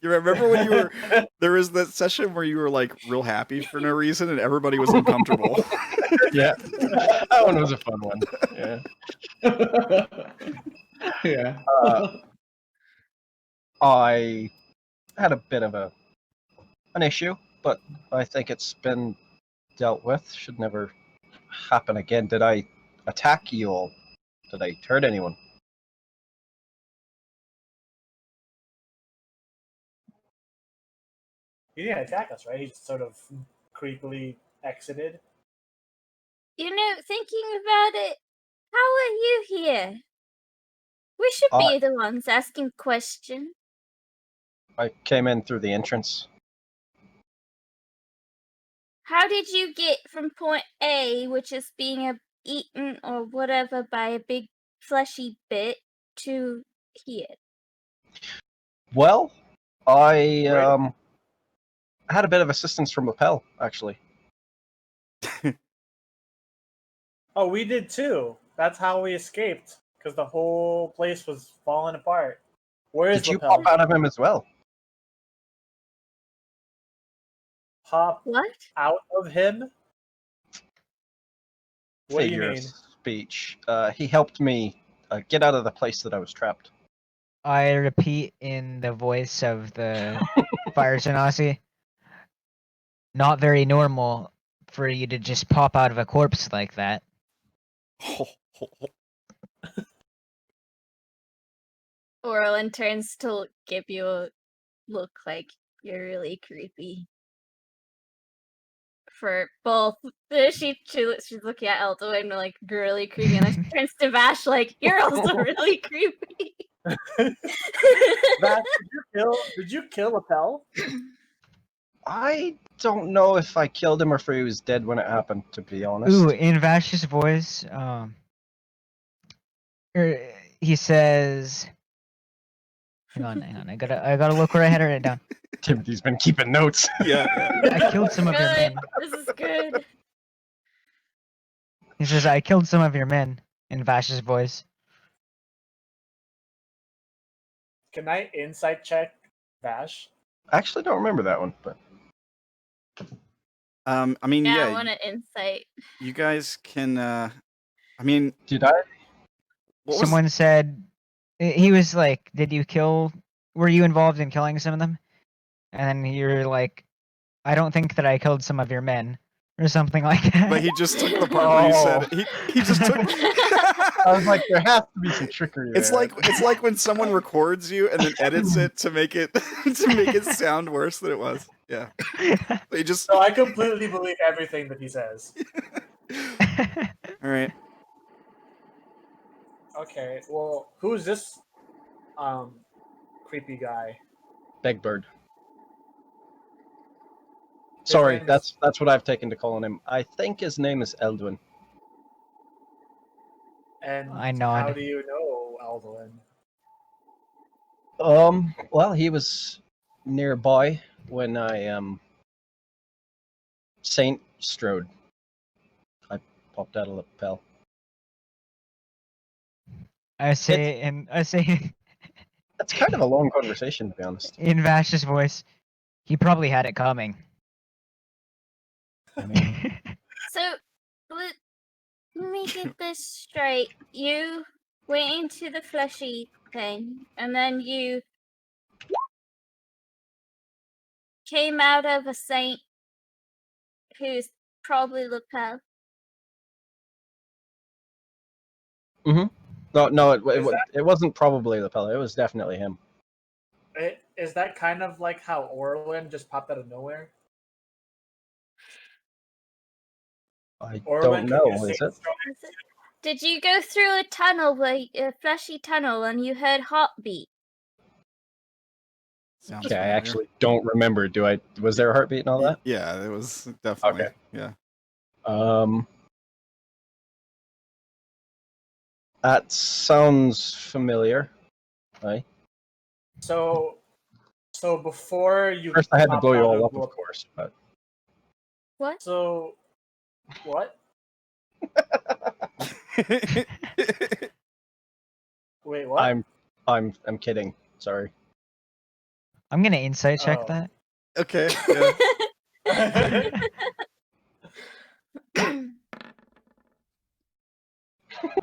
You remember when you were there was that session where you were like real happy for no reason and everybody was uncomfortable. Yeah, that one was a fun one. Yeah. Yeah. I had a bit of an issue, but I think it's been dealt with. Should never happen again. Did I attack you all? Did I hurt anyone? He didn't attack us, right? He just sort of creepily exited. You know, thinking about it, how are you here? We should be the ones asking questions. I came in through the entrance. How did you get from point A, which is being eaten or whatever by a big fleshy bit, to here? Well, I had a bit of assistance from Lapel, actually. Oh, we did too. That's how we escaped, because the whole place was falling apart. Where is Did you Lapel? pop out of him as well? Pop What? out of him? What Figure do you of mean? speech. He helped me get out of the place that I was trapped. I repeat in the voice of the Fire Genasi. Not very normal for you to just pop out of a corpse like that. Orilyn turns to give you a look like you're really creepy. For both, she's looking at Elduin like really creepy, and then she turns to Vash like you're also really creepy. Vash, did you kill Lapel? I don't know if I killed him or if he was dead when it happened, to be honest. Ooh, in Vash's voice, he says, hang on, I gotta look where I had it down. Timothy's been keeping notes. Yeah. I killed some of your Good. men. This is good. He says, I killed some of your men, in Vash's voice. Can I insight check Vash? I actually don't remember that one, but I mean, Yeah, I yeah, want to insight. you guys can. I mean, did I? what was Someone said, he was like, were you involved in killing some of them? And you're like, I don't think that I killed some of your men, or something like that. But he just took the part where you said it. He just took. I was like, there has to be some trickery It's there. like when someone records you and then edits it to make it sound worse than it was. Yeah. They just. So I completely believe everything that he says. All right. Okay, well, who's this creepy guy? Begbird. His Sorry, name is- that's what I've taken to calling him. I think his name is Elduin. And I nod. how do you know Elduin? Well, he was nearby when I Saint strode. I popped out a lapel. I say That's kind of a long conversation, to be honest. in Vash's voice, he probably had it coming. I mean, So, let me get this straight. You went into the fleshy thing, and then you came out of a saint who's probably Lapel. no, Is it wasn't probably lapel. It was definitely him. Is that kind of like how Orilyn just popped out of nowhere? I Orilyn, don't can know. you Is say it? Did you go through a tunnel, a fleshy tunnel, and you heard heartbeat? Sounds Okay, I familiar. actually don't remember. Was there a heartbeat and all that? Yeah, it was definitely. Okay. Yeah. That sounds familiar. Right. So before you First, I had to popped blow you out all of up, Lap- of course, but What? So what? Wait, what? I'm kidding. Sorry. I'm gonna insight check Oh. that. Okay. Yeah.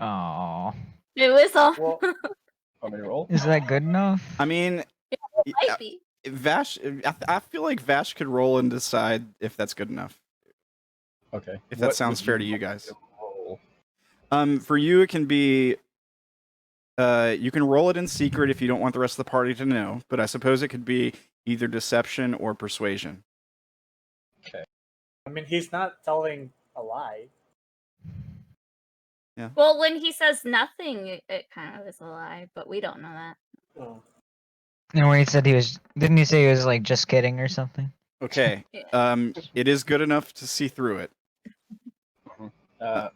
Oh, It was all. Well, Want me to roll? is that good enough? I mean, Might be. Vash. I feel like Vash could roll and decide if that's good enough. Okay. If that What sounds would fair to you want me guys. to roll? For you, it can be. You can roll it in secret if you don't want the rest of the party to know. But I suppose it could be either deception or persuasion. I mean, he's not telling a lie. Well, when he says nothing, it kind of is a lie, but we don't know that. Oh. And where he said he was, didn't he say he was like just kidding or something? Okay. Yeah. It is good enough to see through it. Hold on.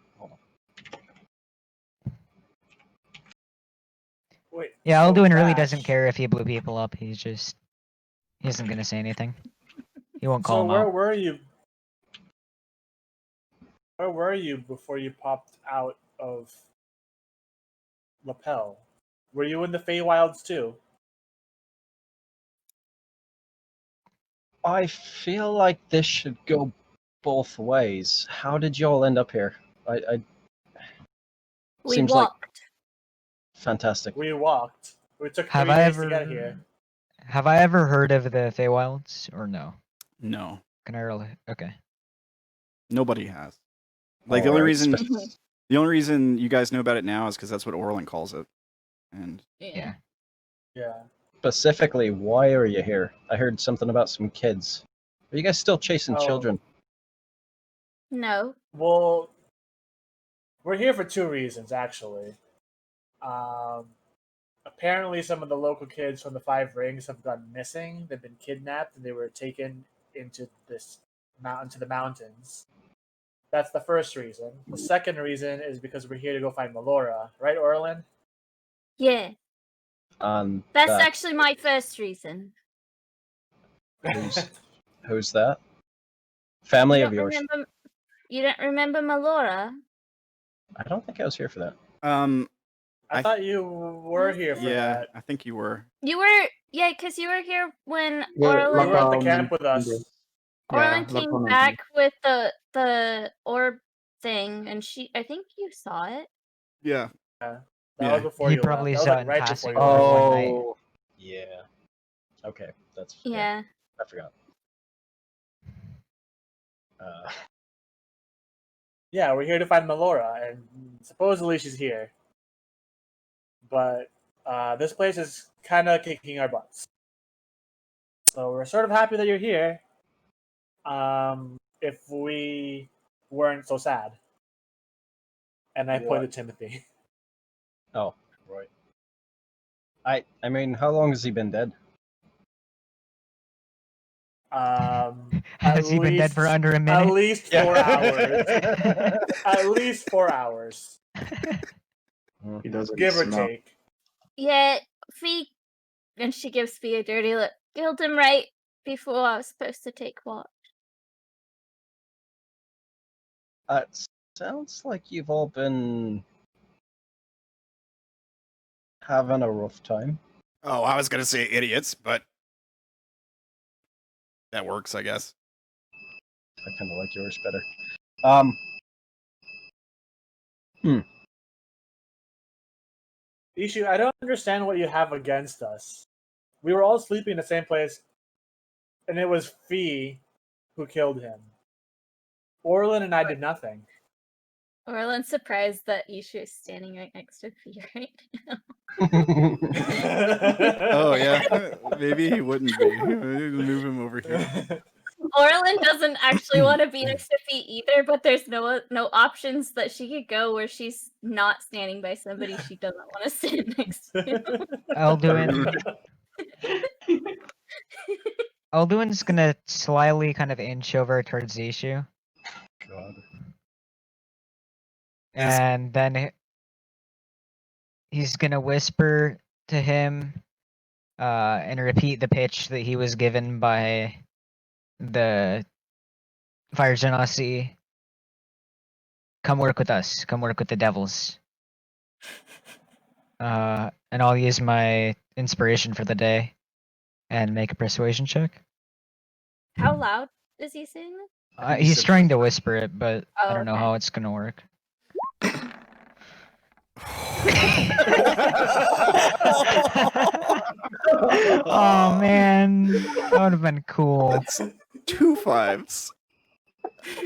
Wait. Yeah, so Elduin really Vash- doesn't care if he blew people up. He isn't gonna say anything. He won't call So him where out. were you? Where were you before you popped out of Lapel? Were you in the Feywilds too? I feel like this should go both ways. How did y'all end up here? I We Seems like- walked. fantastic. We walked. We took 3 Have I days to get ever, here. have I ever heard of the Feywilds or no? No, Can I roll it? Okay. nobody has. Like the only reason you guys know about it now is because that's what Orilyn calls it. And Yeah. Yeah. Specifically, why are you here? I heard something about some kids. Are you guys still chasing Oh. children? No. Well, we're here for 2 reasons, actually. Apparently, some of the local kids from the 5 Rings have gone missing. They've been kidnapped, and they were taken into the mountains. That's the first reason. The second reason is because we're here to go find Melora, right, Orilyn? Yeah. And That's that, actually my first reason. who's that? Family You of don't yours? You don't remember Melora? I don't think I was here for that. I thought you were here for yeah, that. I think you were. You were, yeah, because you were here when Yeah, You Orilyn, were at the camp with us. Orilyn came Lapel back with the orb thing, and I think you saw it. Yeah. That Yeah. was before He you probably left. saw That was it in right passing. before you left. one night. Oh, yeah. Okay, that's Yeah. I forgot. Yeah, we're here to find Melora, and supposedly she's here. But this place is kind of kicking our butts. So we're sort of happy that you're here. If we weren't so sad. And I point to Timothy. Oh, right. I mean, how long has he been dead? Has he been dead for under a At minute? least 4 hours. At least 4 hours, He doesn't give or smell. take. Yeah, Fee, and she gives Fee a dirty look. Killed him right before I was supposed to take watch. It sounds like you've all been having a rough time. Oh, I was gonna say idiots, but that works, I guess. I kind of like yours better. Ishu, I don't understand what you have against us. We were all sleeping in the same place, and it was Fee who killed him. Orilyn and I did nothing. Orilyn's surprised that Ishu is standing right next to Fee right now. Oh yeah, maybe he wouldn't be. Move him over here. Orilyn doesn't actually want to be next to Fee either, but there's no options that she could go where she's not standing by somebody she doesn't want to stand next to. Elduin's gonna slyly kind of inch over towards Ishu, God. and then he's gonna whisper to him, and repeat the pitch that he was given by the Fire Genasi. come work with us. Come work with the devils. And I'll use my inspiration for the day and make a persuasion check. How loud is he saying this? He's trying to whisper it, but I Oh, don't know okay. how it's gonna work. Oh man, that would have been cool. That's 2 5s.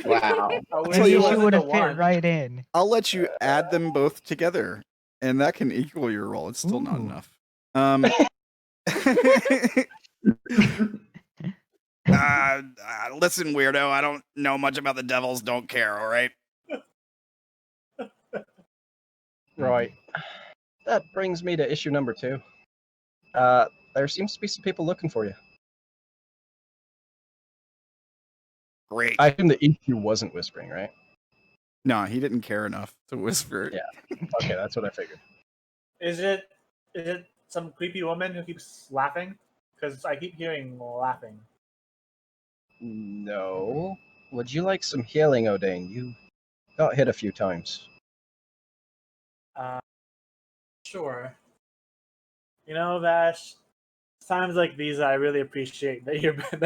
Wow. I wish Tell it you Maybe what, she wasn't would the have fit one. right in. I'll let you add them both together, and that can equal your roll. It's still not Ooh. enough. Listen, weirdo. I don't know much about the devils. Don't care. All right. Right. That brings me to issue number 2. There seems to be some people looking for you. Great. I assume the Ishu wasn't whispering, right? No, he didn't care enough to whisper. Yeah. Okay, that's what I figured. Is it some creepy woman who keeps laughing? Because I keep hearing laughing. No. Would you like some healing, Odayn? You got hit a few times. Sure. You know, Vash, times like these, I really appreciate that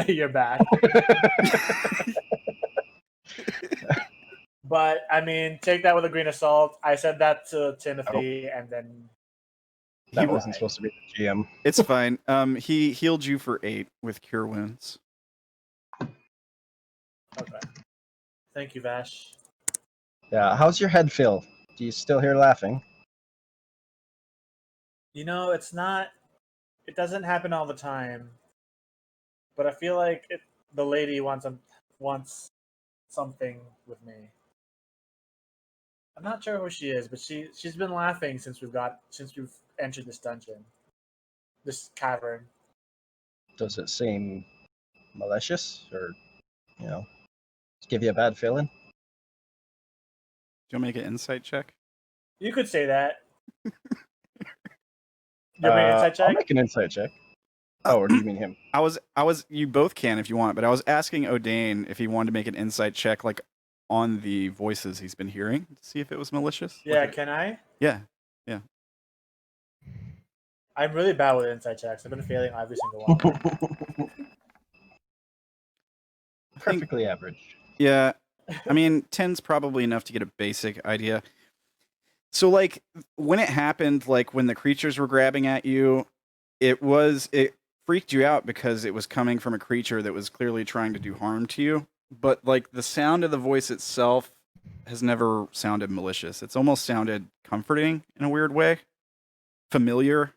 you're back. But I mean, take that with a grain of salt. I said that to Timothy, and then That wasn't supposed to be the GM. It's fine. He healed you for 8 with cure wounds. okay. Thank you, Vash. Yeah, how's your head feel? Do you still hear laughing? You know, it's not. It doesn't happen all the time, but I feel like the lady wants something with me. I'm not sure who she is, but she's been laughing since we've entered this dungeon, this cavern. Does it seem malicious, or give you a bad feeling? Do you want to make an insight check? You could say that. You're making an insight check? I'll make an insight check. Oh, or do you mean him? I was. You both can if you want, but I was asking Odayn if he wanted to make an insight check, like on the voices he's been hearing, to see if it was malicious. Yeah, Like, can I? yeah. I'm really bad with insight checks. I've been failing every single one. Perfectly average. Yeah. I mean, 10's probably enough to get a basic idea. So, like, when it happened, like when the creatures were grabbing at you, it freaked you out because it was coming from a creature that was clearly trying to do harm to you. But, like, the sound of the voice itself has never sounded malicious. It's almost sounded comforting in a weird way, familiar.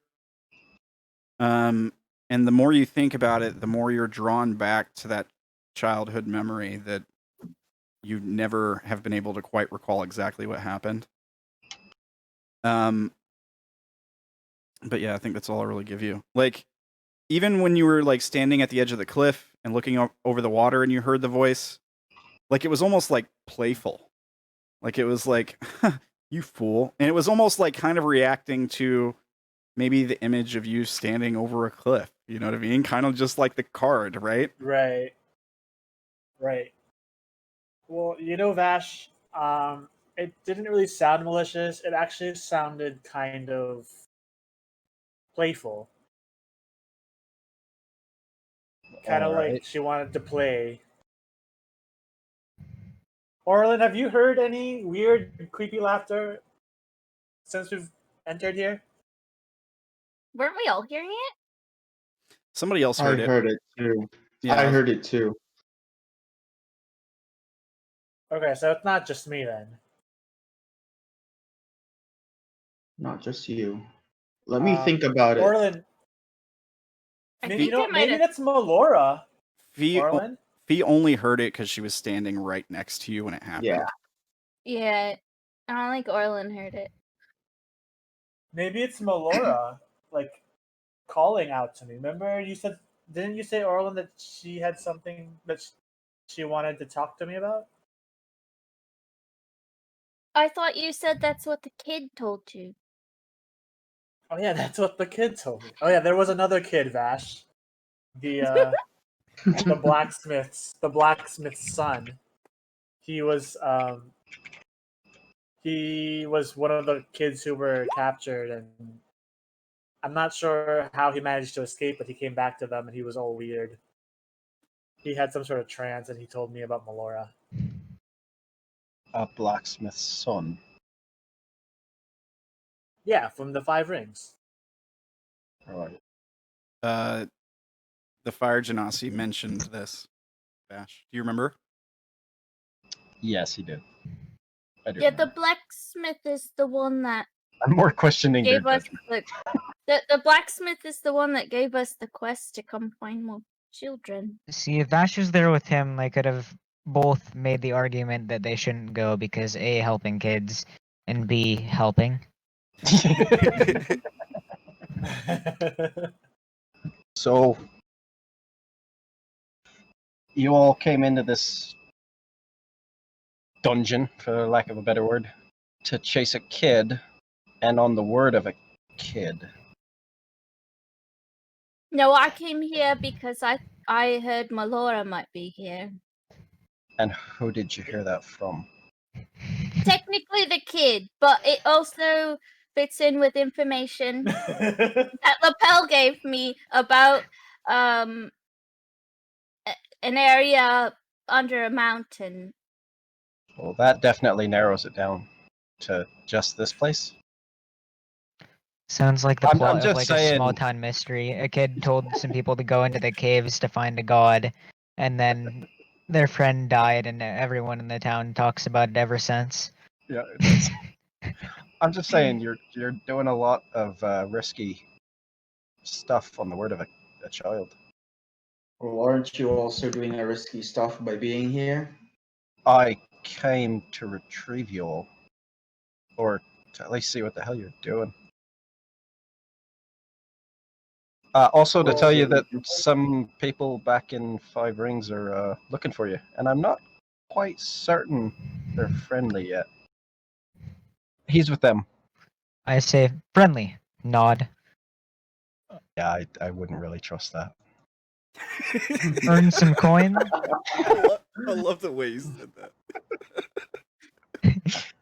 And the more you think about it, the more you're drawn back to that childhood memory that you never have been able to quite recall exactly what happened. But yeah, I think that's all I'll really give you. Like, even when you were like standing at the edge of the cliff and looking over the water and you heard the voice, like it was almost like playful. Like it was like, you fool. And it was almost like kind of reacting to maybe the image of you standing over a cliff. You know what I mean? Kind of just like the card, right? Right. Well, you know, Vash, it didn't really sound malicious. It actually sounded kind of playful. Kind of like she wanted to play. Orilyn, have you heard any weird, creepy laughter since we've entered here? Weren't we all hearing it? Somebody else I heard it. heard it too. Yeah, I heard it too. Okay, so it's not just me then. Not just you. Let me think about it. Orilyn, I maybe, think I might maybe have. that's Melora. Fee Orilyn? only heard it because she was standing right next to you when it happened. Yeah. Yeah, I don't think Orilyn heard it. Maybe it's Melora, like calling out to me. Remember, didn't you say, Orilyn, that she had something that she wanted to talk to me about? I thought you said that's what the kid told you. Oh yeah, that's what the kid told me. Oh yeah, there was another kid, Vash. The blacksmith's son. He was He was one of the kids who were captured, and I'm not sure how he managed to escape, but he came back to them, and he was all weird. He had some sort of trance, and he told me about Melora. A blacksmith's son. Yeah, from the Five Rings. Right. The Fire Genasi mentioned this. Vash, do you remember? Yes, he did. I do. Yeah, remember. the blacksmith is the one that I'm more questioning their gave us judgment. the blacksmith is the one that gave us the quest to come find more children. See, if Vash was there with him, they could have both made the argument that they shouldn't go because A, helping kids, and B, helping. So, you all came into this dungeon, for lack of a better word, to chase a kid, and on the word of a kid. No, I came here because I heard Melora might be here. And who did you hear that from? Technically the kid, but it also fits in with information that Lapel gave me about an area under a mountain. Well, that definitely narrows it down to just this place. Sounds like the I'm plot of just like a saying- small town mystery. A kid told some people to go into the caves to find a god, and then their friend died, and everyone in the town talks about it ever since. Yeah, I'm just saying you're doing a lot of risky stuff on the word of a child. Well, aren't you also doing a risky stuff by being here? I came to retrieve you all, or to at least see what the hell you're doing. Also, to Well, tell you that some people back in Five Rings are looking for you, and I'm not quite certain they're friendly yet. He's with them. I say friendly. Nod. Yeah, I wouldn't really trust that. Earn some coin. I love the way you said that.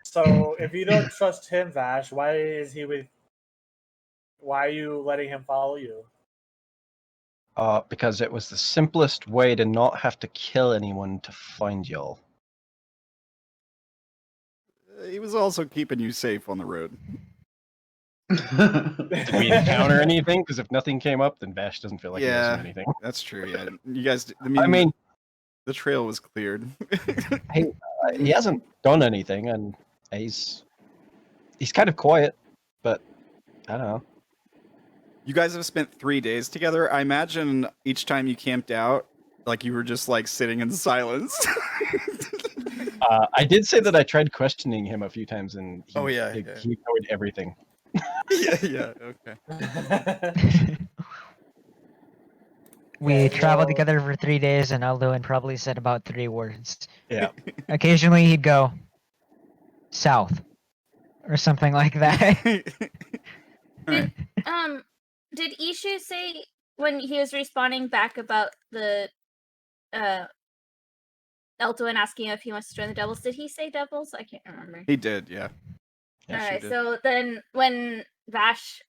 So, if you don't trust him, Vash, why are you letting him follow you? Because it was the simplest way to not have to kill anyone to find y'all. He was also keeping you safe on the road. Did we encounter anything? Because if nothing came up, then Vash doesn't feel like he owes Yeah. him anything. That's true. Yeah, you guys. I mean, the trail was cleared. he hasn't done anything, and he's kind of quiet, but I don't know. You guys have spent 3 days together. I imagine each time you camped out, like you were just like sitting in silence. I did say that I tried questioning him a few times, and he yeah. ignored everything. yeah. Okay. We Okay, traveled well- together for 3 days, and Elduin probably said about 3 words. Yeah. Occasionally, he'd go south or something like that. Alright. Did Ishu say when he was responding back about the Elduin asking if he wants to join the Devils? Did he say Devils? I can't remember. He did. Yeah. Yeah, she Alright, did. so then when Vash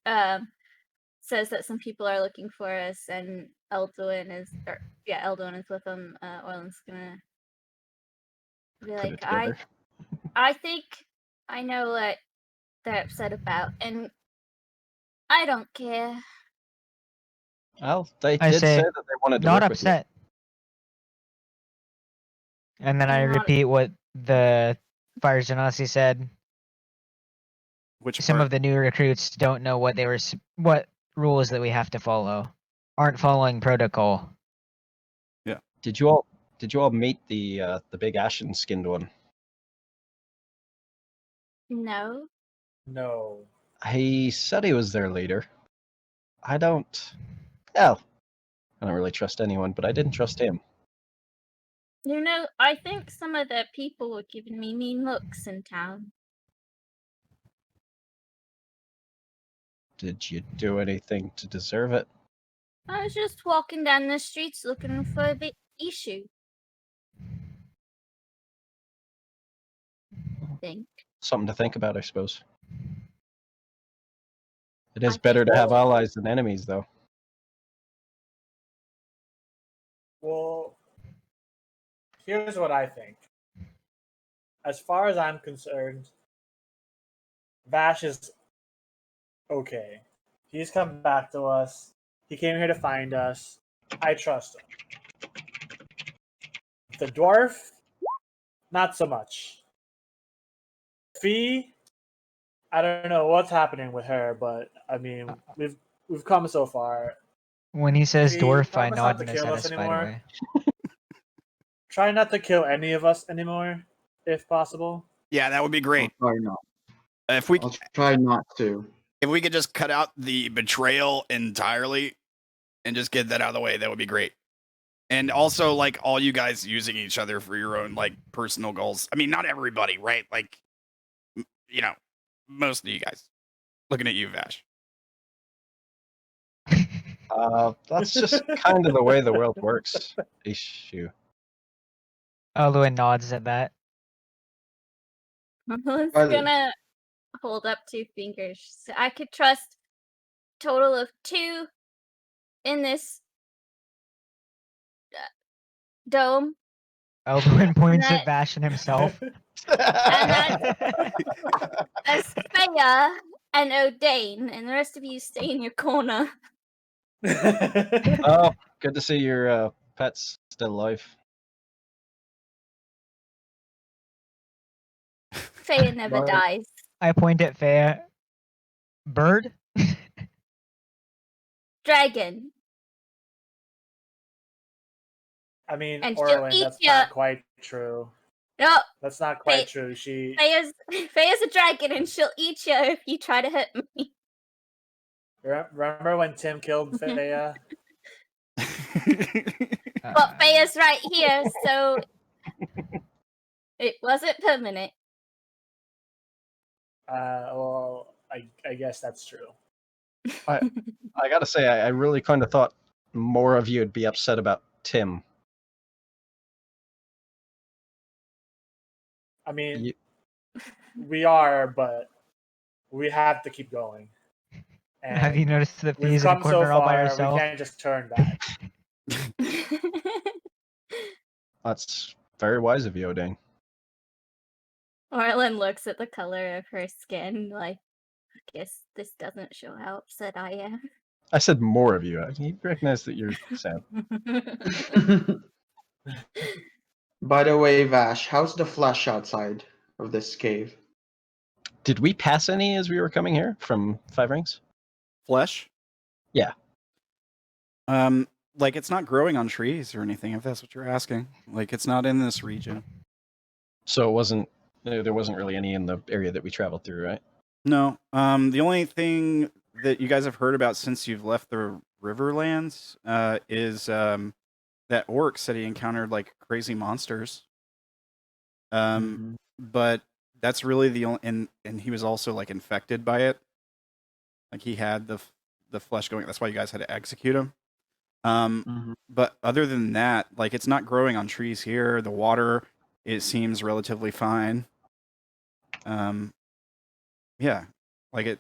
says that some people are looking for us and Elduin is with them, Orilyn's gonna be Put like, it together. I think I know what they're upset about, and I don't care. Well, they I did say, say that they wanted to Not work upset. And then I Not- repeat what the Fire Genasi said. Which Some part? of the new recruits don't know what rules that we have to follow. Aren't following protocol. with you. Did you all meet the big ashen skinned one? No. No. He said he was their leader. I don't really trust anyone, but I didn't trust him. You know, I think some of the people were giving me mean looks in town. Did you do anything to deserve it? I was just walking down the streets looking for the Ishu. I think. Something to think about, I suppose. It is I better to have think- allies than enemies, though. Well, here's what I think. As far as I'm concerned, Vash is okay. He's come back to us. He came here to find us. I trust him. The dwarf, not so much. Fee, I don't know what's happening with her, but I mean, we've come so far. When he says Fee, dwarf, I promise nod not to in a kill us satisfied anymore. way. Try not to kill any of us anymore, if possible. Yeah, that would be I'll great. try not. If we I'll try not to. could just cut out the betrayal entirely and just get that out of the way, that would be great. And also, like, all you guys using each other for your own, like, personal goals. I mean, not everybody, right? Like, you know, most of you guys. Looking at you, Vash. That's just kind of the way the world works. Issue. Elduin nods at that. Orilyn's Well- gonna hold up 2 fingers. So I could trust total of 2 in this dome. Elduin points That- at Vash and himself. As Freya and Odayn, and the rest of you stay in your corner. Oh, good to see your pets still alive. Freya never Right. dies. I point at Fea. Bird? Dragon. I mean, And she'll Orilyn, eat that's ya. not quite true. No, That's not quite Hey, true. She Freya's a dragon, and she'll eat you if you try to hurt me. remember when Tim killed Freya? But Freya's right here, so it wasn't permanent. Well, I guess that's true. I gotta say, I really kind of thought more of you would be upset about Tim. I mean, You- we are, but we have to keep going. And Have you noticed that we've Fee's in a come so corner all by far, we herself? can't just turn back. That's very wise of you, Odayn. Orilyn looks at the color of her skin, like, I guess this doesn't show how upset I am. I said more of you. You recognize that you're sad. By the way, Vash, how's the flesh outside of this cave? Did we pass any as we were coming here from Five Rings? Flesh? Yeah. Like, it's not growing on trees or anything, if that's what you're asking. Like, it's not in this region. So it wasn't. There wasn't really any in the area that we traveled through, right? No. The only thing that you guys have heard about since you've left the Riverlands is that orc said he encountered like crazy monsters. Mhm. But that's really the only, and he was also like infected by it. Like he had the flesh going. That's why you guys had to execute him. Mhm. But other than that, like it's not growing on trees here. The water, it seems relatively fine. Yeah, like it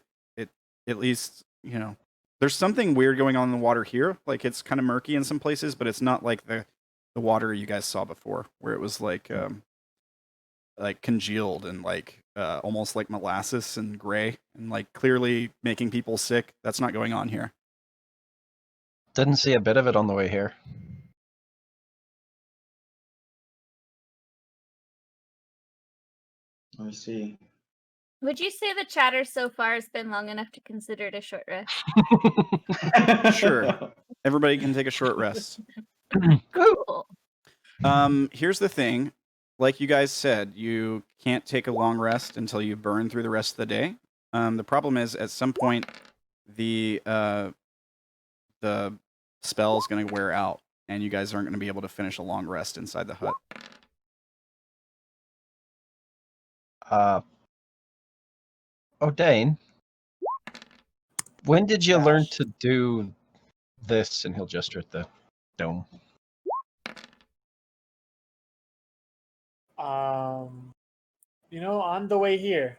at least, you know, there's something weird going on in the water here. Like it's kind of murky in some places, but it's not like the water you guys saw before, where it was like congealed and like almost like molasses and gray and like clearly making people sick. That's not going on here. Didn't see a bit of it on the way here. I see. Would you say the chatter so far has been long enough to consider it a short rest? Sure. Everybody can take a short rest. Cool. Here's the thing. Like you guys said, you can't take a long rest until you burn through the rest of the day. The problem is at some point the spell is going to wear out and you guys aren't going to be able to finish a long rest inside the hut. Odayn, when did you learn Vash. to do this? And he'll gesture at the dome. On the way here,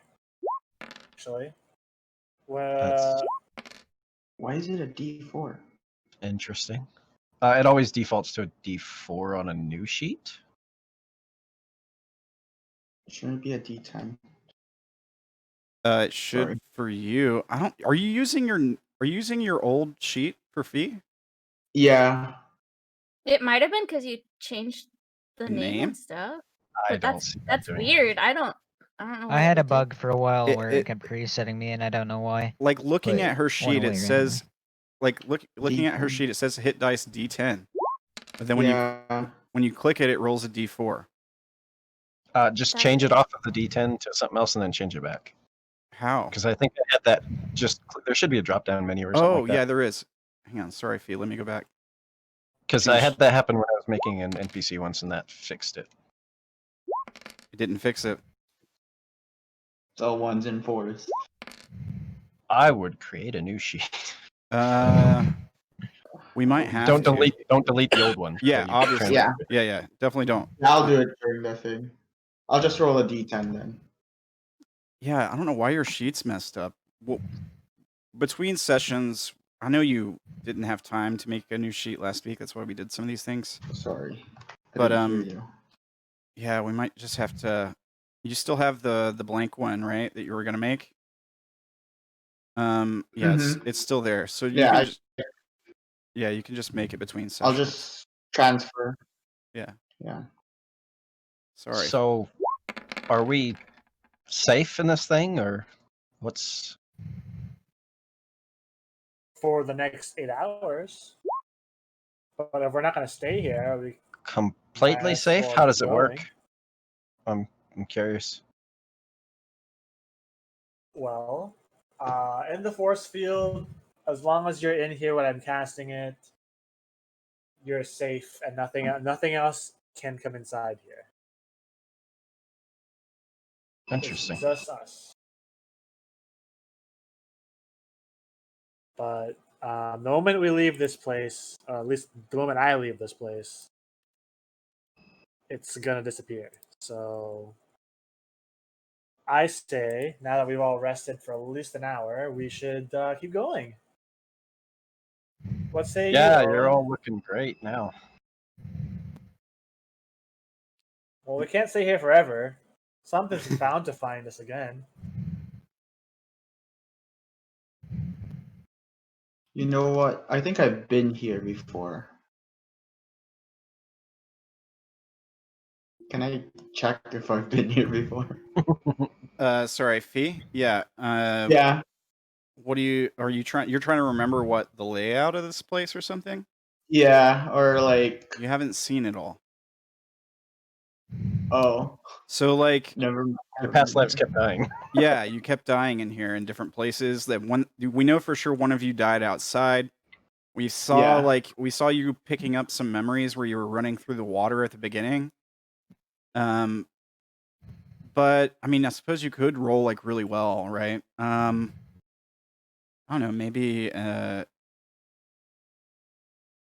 actually. That's Why is it a D4? interesting. It always defaults to a D4 on a new sheet. Shouldn't it be a D10? It should Sorry. for you. I don't. Are you using your old sheet for fee? Yeah. It might have been because you changed the name Name? and stuff. I But don't that's see that that's doing it. weird. I don't know. I what had it a would do. bug for a while It- where it- it kept resetting me, and I don't know why. Like looking But at her went sheet, away it says, randomly. looking at her D10. sheet, it says hit dice D10. But then when you click it, it rolls a D4. Just That's change it weird. off of the D10 to something else and then change it back. How? Because I think I had that there should be a drop down menu or something like that. yeah, there is. Hang on, sorry, Fee. Let me go back. Because I had that happen when I was making an NPC once, and that fixed it. It didn't fix it. It's all 1s and 4s. I would create a new sheet. We might have Don't to. delete the old one. Yeah, that you obviously. transferred. Yeah, definitely don't. I'll do it during the thing. I'll just roll a D10 then. Yeah, I don't know why your sheet's messed up. Well, between sessions, I know you didn't have time to make a new sheet last week. That's why we did some of these things. Sorry. I But, didn't hear you. Yeah, we might just have to. You still have the blank one, right? That you were gonna make. Yeah, it's still there. So you Yeah, you can just make it between sessions. I'll just transfer. Yeah. Yeah. Sorry. So, are we safe in this thing, or what's? For the next 8 hours. But if we're not going to stay here, we Completely might as safe? well How does keep it work? going. I'm curious. Well, in the force field, as long as you're in here when I'm casting it, you're safe, and nothing else can come inside here. Interesting. It's just us. But the moment we leave this place, or at least the moment I leave this place, it's gonna disappear. So I say, now that we've all rested for at least an hour, we should keep going. What say you? Yeah, you're Orilyn? all looking great now. Well, we can't stay here forever. Something's bound to find us again. You know what? I think I've been here before. Can I check if I've been here before? Sorry, Fee. Yeah. Yeah. What are you trying? You're trying to remember what the layout of this place or something? Yeah, or like, You haven't seen it all. oh, So like, never mind. Your past lives kept dying. yeah, you kept dying in here in different places. That we know for sure one of you died outside. We saw we saw you picking up some memories where you were running through the water at the beginning. But I mean, I suppose you could roll like really well, right? I don't know, maybe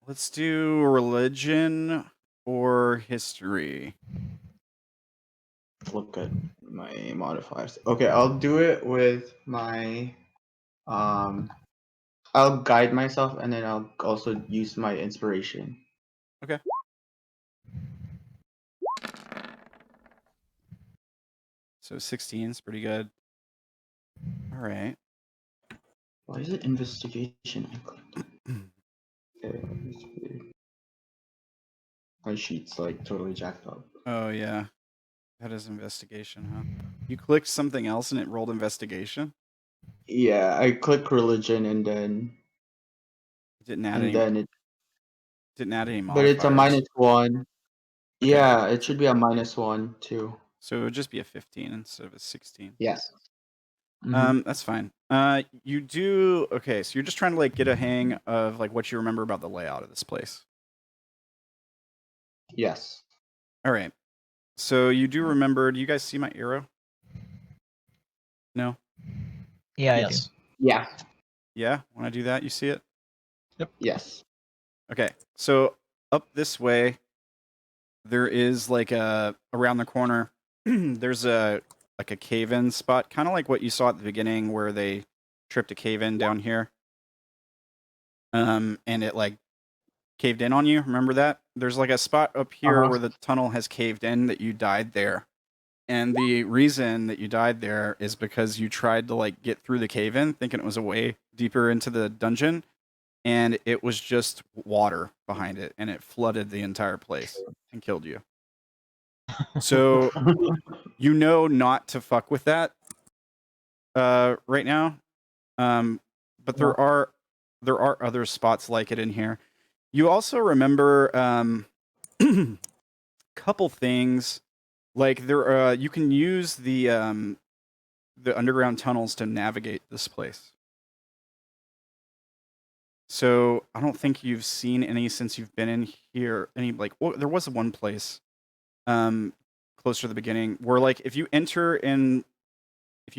let's do religion or history. Look at my modifiers. Okay, I'll do it with my I'll guide myself and then I'll also use my inspiration. Okay. So 16 is pretty good. All right. Why is it investigation? I clicked it. Okay, my sheet's like totally jacked up. Oh yeah, that is investigation, huh? You clicked something else and it rolled investigation. Yeah, I click religion and then It didn't add and any. then it. Didn't add any But it's a modifiers. -1. Okay. Yeah, it should be a -1 too. So it would just be a 15 instead of a 16. Yes. That's fine. You do okay. So you're just trying to like get a hang of like what you remember about the layout of this place. Yes. All right. So you do remember. Do you guys see my arrow? No. Yeah, Yes. Yeah. Yeah. When I do that, you see it. Yes. Okay. So up this way, there is like a around the corner. There's a like a cave-in spot, kind of like what you saw at the beginning where they tripped a cave-in down here. And it like caved in on you. Remember that? There's like a spot up here where the tunnel has caved in that you died there. And the reason that you died there is because you tried to like get through the cave-in thinking it was a way deeper into the dungeon, and it was just water behind it, and it flooded the entire place and killed you. So you know not to fuck with that right now. But there are other spots like it in here. You also remember couple things like there you can use the underground tunnels to navigate this place. So I don't think you've seen any since you've been in here. Any like there was one place closer to the beginning where like if you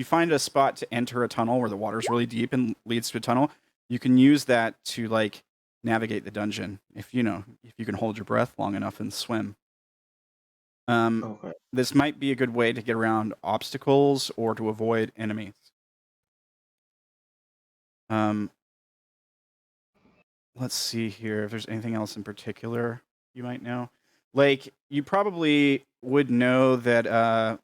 find a spot to enter a tunnel where the water's really deep and leads to a tunnel, you can use that to like navigate the dungeon if you can hold your breath long enough and swim. This might be a good way to get around obstacles or to avoid enemies. Let's see here if there's anything else in particular you might know. Like, you probably would know that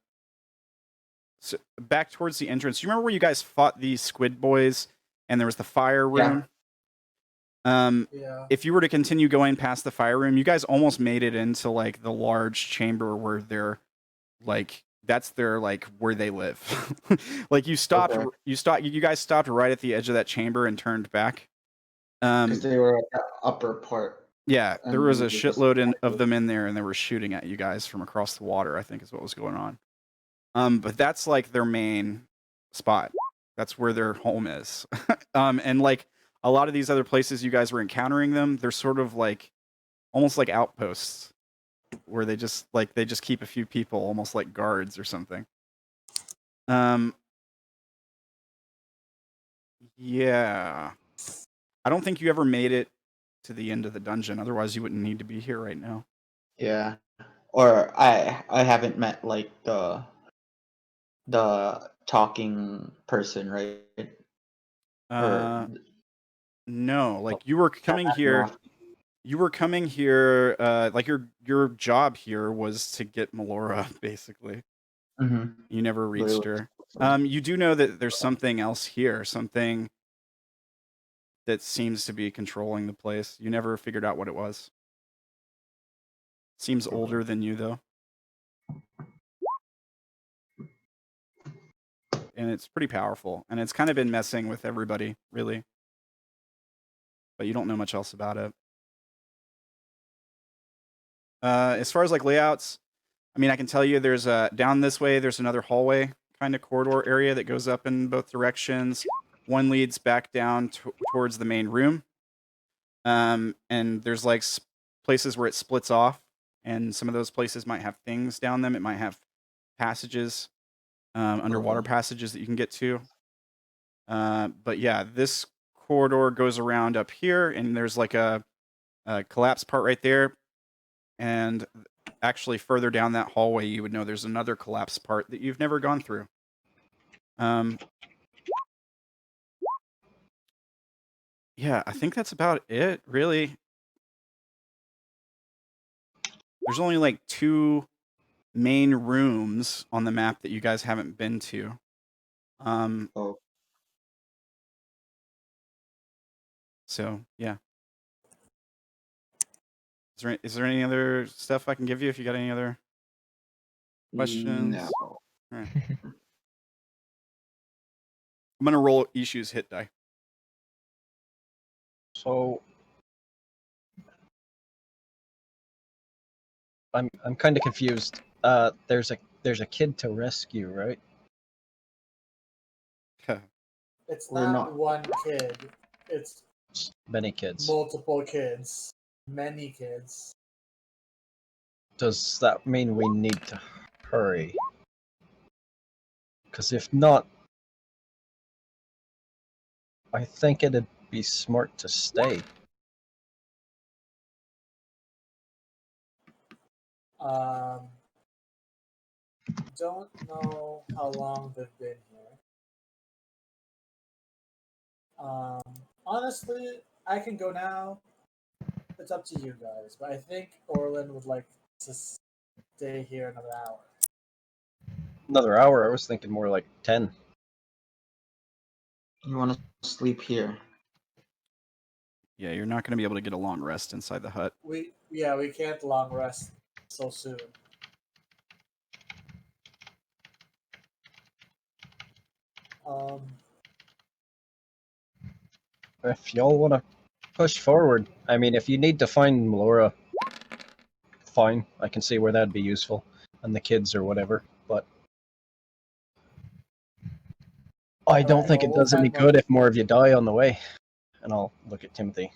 so back towards the entrance, you remember where you guys fought these squid boys and there was the fire room? Yeah. If you were to continue going past the fire room, you guys almost made it into like the large chamber where they're like that's their like where they live. Like you guys stopped right at the edge of that chamber and turned back. Because they were at the upper part. Yeah, there was a shitload of them in there, and they were shooting at you guys from across the water, I think is what was going on. But that's like their main spot. That's where their home is. And like a lot of these other places you guys were encountering them, they're sort of like almost like outposts where they just keep a few people, almost like guards or something. Yeah. I don't think you ever made it to the end of the dungeon. Otherwise, you wouldn't need to be here right now. Yeah. Or I haven't met like the talking person, right? No, like you were coming here. You were coming here. Like your job here was to get Melora, basically. Mm-hmm. You never reached her. You do know that there's something else here, something that seems to be controlling the place. You never figured out what it was. Seems older than you, though. And it's pretty powerful. And it's kind of been messing with everybody, really. But you don't know much else about it. As far as like layouts, I mean, I can tell you there's down this way, there's another hallway kind of corridor area that goes up in both directions. One leads back down towards the main room. And there's like places where it splits off, and some of those places might have things down them. It might have passages, underwater passages that you can get to. But yeah, this corridor goes around up here, and there's like a collapse part right there. And actually, further down that hallway, you would know there's another collapse part that you've never gone through. Yeah, I think that's about it, really. There's only like 2 main rooms on the map that you guys haven't been to. So, yeah. Is there any other stuff I can give you if you got any other questions? No. All right. I'm going to roll Ishu's hit die. So I'm kind of confused. There's a kid to rescue, right? It's We're not not. one kid. It's Many kids. multiple kids. Many kids. Does that mean we need to hurry? Because if not, I think it'd be smart to stay. Don't know how long they've been here. Honestly, I can go now. It's up to you guys, but I think Orilyn would like to stay here another hour. Another hour? I was thinking more like 10. You want to sleep here? Yeah, you're not going to be able to get a long rest inside the hut. We can't long rest so soon. If y'all want to push forward, I mean, if you need to find Melora, fine. I can see where that'd be useful, and the kids or whatever. But I don't think it does any good if more of you die on the way. And I'll look at Timothy.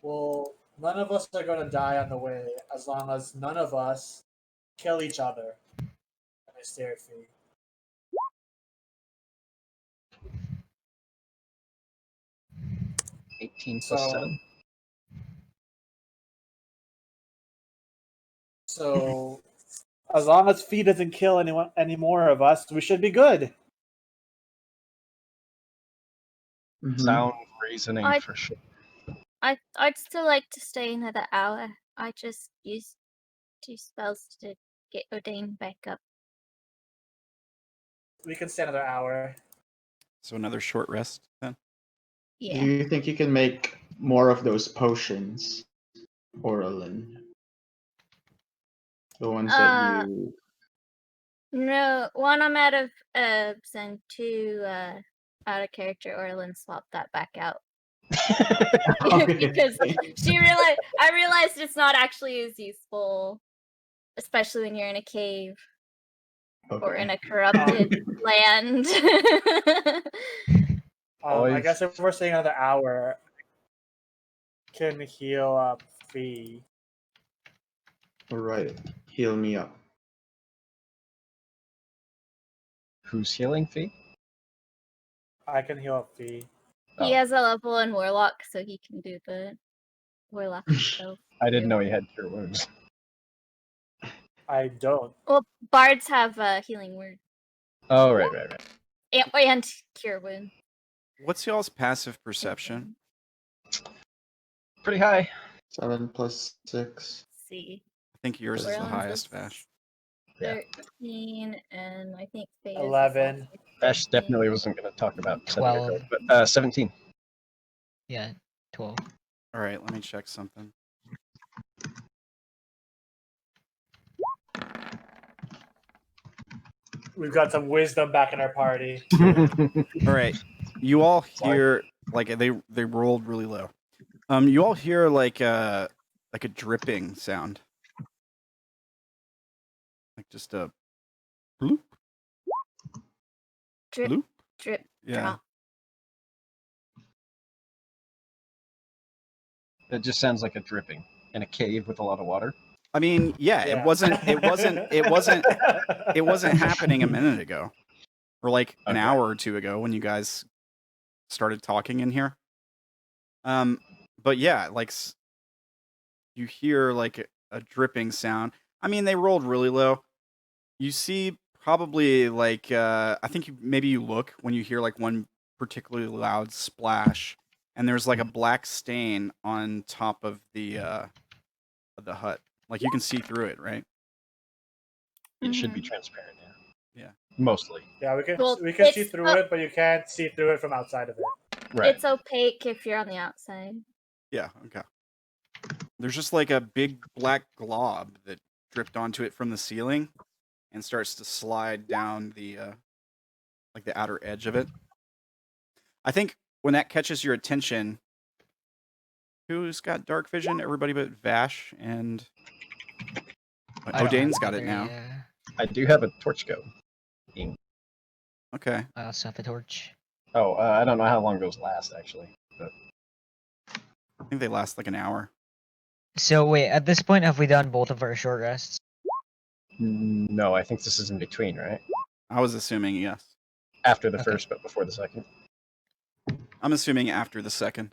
Well, none of us are going to die on the way as long as none of us kill each other. And I stare at Fee. +7. So, as long as Fee doesn't kill any more of us, we should be good. Sound reasoning for sure. I'd still like to stay another hour. I just used 2 spells to get Odayn back up. We can stay another hour. So another short rest then? Yeah. Do you think you can make more of those potions, Orilyn? The ones that you... No, 1 I'm out of herbs and 2 out of character. Orilyn swapped that back out. Because I realized it's not actually as useful, especially when you're in a cave or in a corrupted land. I guess if we're staying another hour, can heal up Fee. Alright, heal me up. Who's healing Fee? I can heal up Fee. He has a level in Warlock, so he can do the Warlock himself. I didn't know he had cure wounds. I don't. Well, bards have healing word. Oh, right. And cure wound. What's y'all's passive perception? Pretty high. 7 plus 6. See. I think yours is the Orion's highest, is Vash. 13, and I think Faye's is 11. also Vash 13. definitely wasn't going to talk about 12. but 17. Yeah, 12. All right, let me check something. We've got some wisdom back in our party. All right, you all hear like they rolled really low. You all hear like a dripping sound, like just a bloop, Drip, bloop. drip, Yeah. drop. It just sounds like a dripping in a cave with a lot of water. I mean, yeah. It wasn't happening a minute ago, or like an hour or 2 ago when you guys started talking in here. But yeah, like you hear like a dripping sound. I mean, they rolled really low. You see probably like I think maybe you look when you hear like one particularly loud splash, and there's like a black stain on top of the hut. Like you can see through it, right? It should be transparent, Yeah. Mostly. Yeah, we can Well, see through it, but you can't see through it from outside of it. Right. It's opaque if you're on the outside. Yeah, okay. There's just like a big black glob that dripped onto it from the ceiling and starts to slide down the like the outer edge of it. I think when that catches your attention, who's got dark vision? Everybody but Vash and Odayn's got it now. Yeah. I do have a torch go. Okay. I also have a torch. Oh, I don't know how long those last, actually. But I think they last like an hour. So wait, at this point, have we done both of our short rests? no, I think this is in between, right? I was assuming yes. After the first, but before the second. I'm assuming after the second.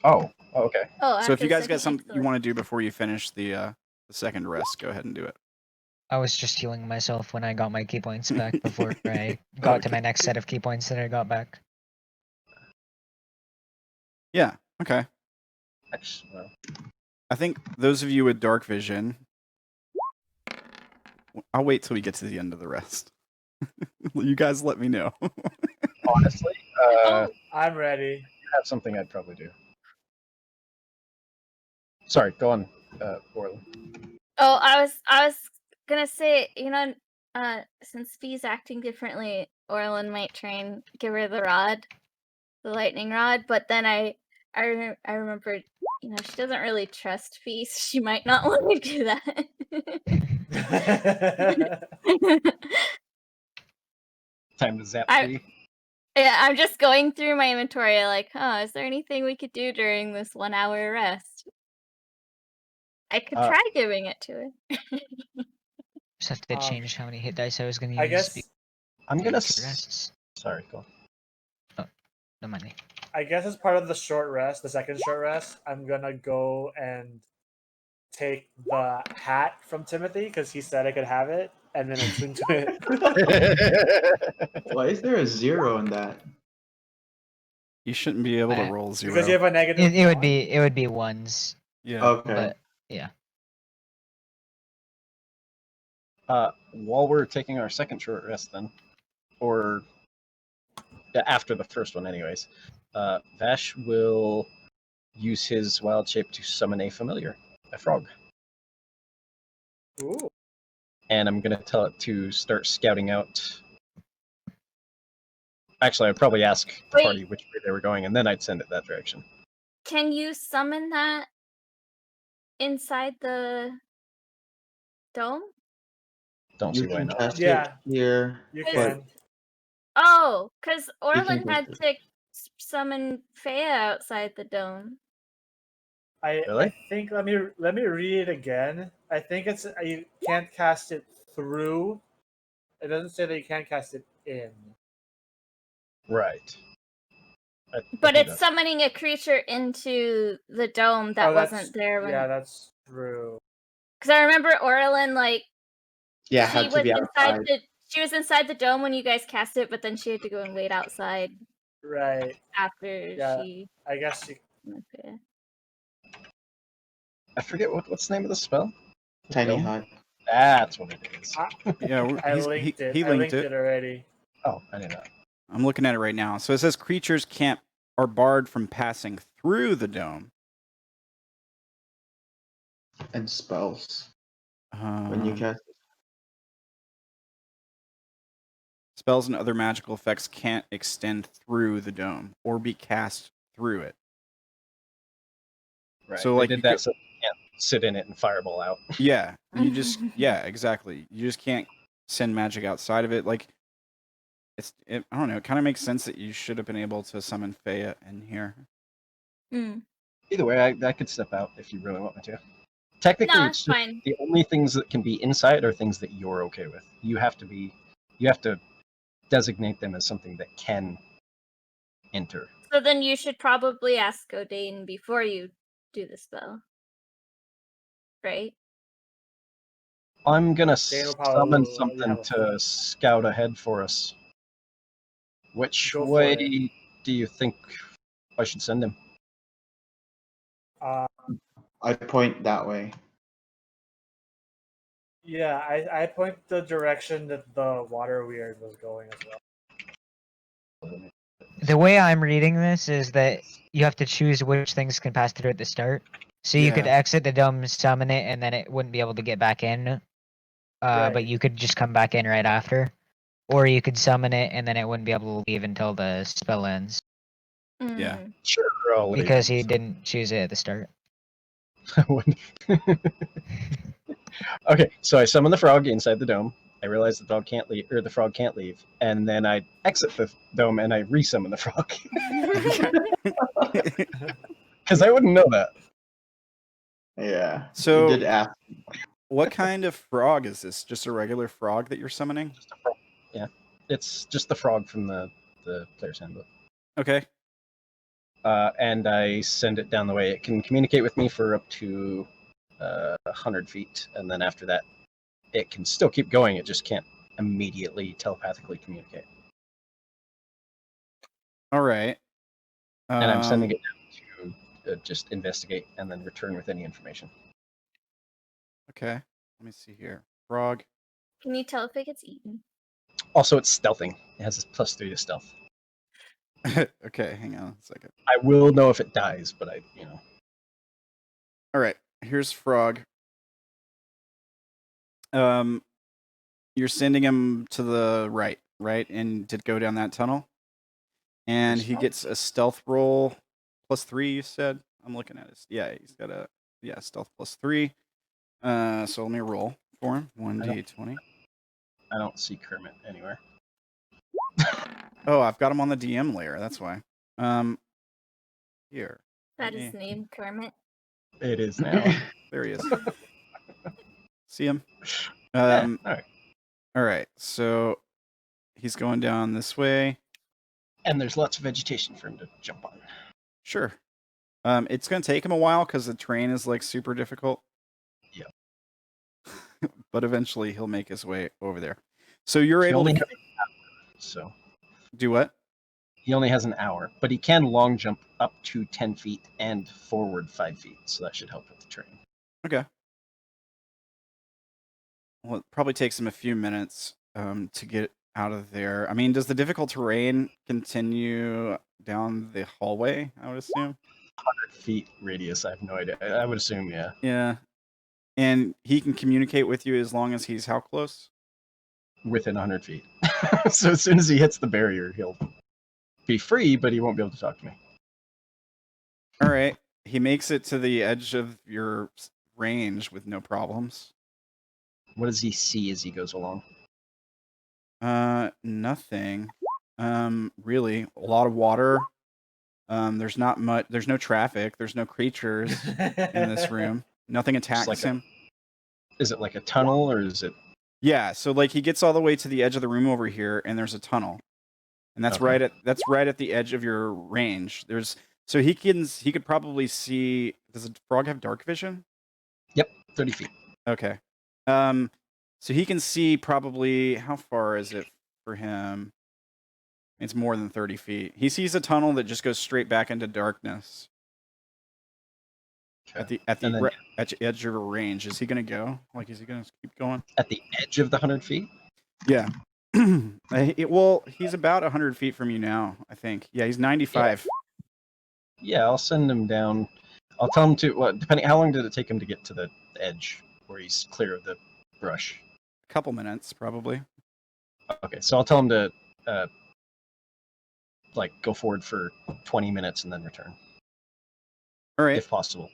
Oh, okay. Oh, So if you after guys got second, something you want to do before you finish the the second rest, go ahead and do it. I was just healing myself when I got my key points back before I got to Okay. my next set of key points that I got back. Yeah. Okay. Well, I think those of you with dark vision, I'll wait till we get to the end of the rest. You guys let me know. honestly, I'm ready. have something I'd probably do. Sorry, go on, Orilyn. Oh, I was gonna say, since Fee's acting differently, Orilyn might try and give her the rod, the lightning rod. But then I remembered, she doesn't really trust Fee, so she might not want to do that. Time to zap I- Fee. Yeah, I'm just going through my inventory, like, is there anything we could do during this 1 hour rest? I could try giving it to her. Just have to change how many hit dice I was gonna use. I guess I'm gonna. Rests. Sorry, go on. No money. I guess as part of the short rest, the second short rest, I'm gonna go and take the hat from Timothy because he said I could have it, and then attune to it. Why is there a 0 in that? You shouldn't be able to roll 0. Because you have a negative. It would be ones. Yeah. Okay. But yeah. While we're taking our second short rest, then, or after the first one, anyways, Vash will use his wild shape to summon a familiar, a frog. Ooh. And I'm gonna tell it to start scouting out. Actually, I'd probably ask the Wait. party which way they were going, and then I'd send it that direction. Can you summon that inside the dome? Don't You see why can not. cast Yeah. it here. You But- can. Oh, because can Orilyn go had through. to summon Fea outside the dome. Really? I think let me read it again. I think it's you can't cast it through. It doesn't say that you can't cast it in. Right. I But think it's summoning a creature into the dome that Oh, that's- wasn't there when. Yeah, that's true. Because I remember Orilyn, like, Yeah, she had to was be inside outside. she was inside the dome when you guys cast it, but then she had to go and wait outside Right. after Yeah. she. I guess you, Okay. I forget what's the name of the spell. Tiny Dome? hut. That's what it is. Yeah, I linked it. he I linked linked it already. Oh, I knew that. I'm looking at it right now. So it says creatures are barred from passing through the dome. And spells when you Um, cast it. Spells and other magical effects can't extend through the dome or be cast through it. Right. So, They like, did you that could- so you can't sit in it and fireball out. Yeah, you just exactly. You just can't send magic outside of it. Like, I don't know. It kind of makes sense that you should have been able to summon Fea in here. Either way, I could step out if you really want me to. Technically, No, it's it's just fine. the only things that can be inside are things that you're okay with. You have to designate them as something that can enter. So then you should probably ask Odayn before you do the spell. Right? I'm gonna Dane will probably summon let you something have a to scout ahead for us. Which Go for way it. do you think I should send him? I point that way. Yeah, I point the direction that the water weird was going as well. The way I'm reading this is that you have to choose which things can pass through at the start. So you could Yeah. exit the dome, summon it, and then it wouldn't be able to get back in. But Right. you could just come back in right after. Or you could summon it, and then it wouldn't be able to leave until the spell ends. Yeah. Sure, I'll leave Because him, he so- didn't choose it at the start. Okay, so I summon the frog inside the dome. I realize the dog can't leave, or the frog can't leave, and then I exit the dome and I resummon the frog because I wouldn't know that. Yeah. So- you did ask. What kind of frog is this? Just a regular frog that you're summoning? Just a frog. Yeah, it's just the frog from the player's handbook. Okay. And I send it down the way. It can communicate with me for up to 100 feet, and then after that, it can still keep going. It just can't immediately telepathically communicate. All right. And I'm sending it down to just investigate and then return with any information. Okay. Let me see here. Frog. Can you tell if it gets eaten? Also, it's stealthing. It has a +3 to stealth. Okay, hang on a second. I will know if it dies, but All right. Here's Frog. You're sending him to the right, and to go down that tunnel. And he gets a stealth roll +3. You said. I'm looking at his. Yeah, he's got a stealth +3. So let me roll for him. 1d20. I don't see Kermit anywhere. Oh, I've got him on the DM layer. That's why. Here. That is named Kermit. It is now. There he is. See him? Yeah, all right. So he's going down this way. And there's lots of vegetation for him to jump on. Sure. It's going to take him a while because the terrain is like super difficult. Yeah. But eventually he'll make his way over there. So you're able to do what? He only has an hour, but he can long jump up to 10 feet and forward 5 feet, so that should help with the terrain. Okay. Well, it probably takes him a few minutes to get out of there. I mean, does the difficult terrain continue down the hallway, I would assume? 100 feet radius, I have no idea. I would assume, yeah. Yeah. And he can communicate with you as long as he's how close? Within 100 feet. So as soon as he hits the barrier, he'll be free, but he won't be able to talk to me. All right. He makes it to the edge of your range with no problems. What does he see as he goes along? Nothing. Really, a lot of water. There's not much. There's no traffic. There's no creatures in this room. Nothing attacks him. Is it like a tunnel, or is it? Yeah. So like he gets all the way to the edge of the room over here, and there's a tunnel, and that's right at the edge of your range. So he could probably see. Does a frog have dark vision? Yep, 30 feet. Okay. So he can see probably, how far is it for him? It's more than 30 feet. He sees a tunnel that just goes straight back into darkness. Okay. At the edge of a range. Is he gonna go? Like, is he gonna keep going? At the edge of the 100 feet? Yeah. Well, he's about 100 feet from you now, I think. Yeah, he's 95. Yeah, I'll send him down. I'll tell him to, depending, how long did it take him to get to the edge where he's clear of the brush? A couple minutes, probably. Okay, so I'll tell him to, go forward for 20 minutes and then return. All right. If possible.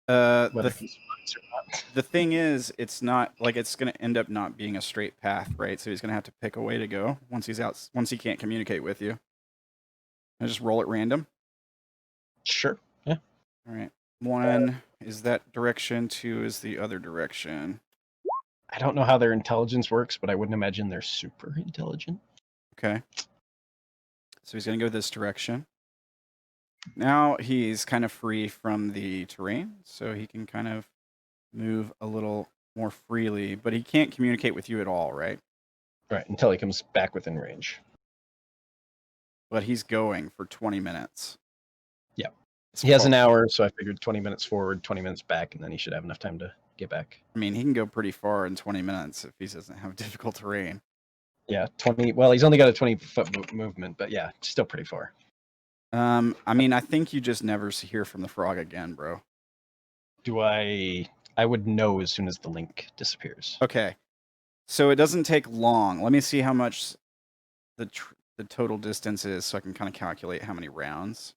The thing is, it's not, it's going to end up not being a straight path, right? So he's going to have to pick a way to go once he can't communicate with you. I just roll at random. Sure. Yeah. All right. 1 is that direction. 2 is the other direction. I don't know how their intelligence works, but I wouldn't imagine they're super intelligent. Okay. So he's going to go this direction. Now he's kind of free from the terrain, so he can kind of move a little more freely, but he can't communicate with you at all, right? Right, until he comes back within range. But he's going for 20 minutes. Yeah. He has an hour, so I figured 20 minutes forward, 20 minutes back, and then he should have enough time to get back. I mean, he can go pretty far in 20 minutes if he doesn't have difficult terrain. Yeah, 20. Well, he's only got a 20-foot movement, but yeah, still pretty far. I mean, I think you just never hear from the frog again, bro. I would know as soon as the link disappears. Okay. So it doesn't take long. Let me see how much the total distance is so I can kind of calculate how many rounds.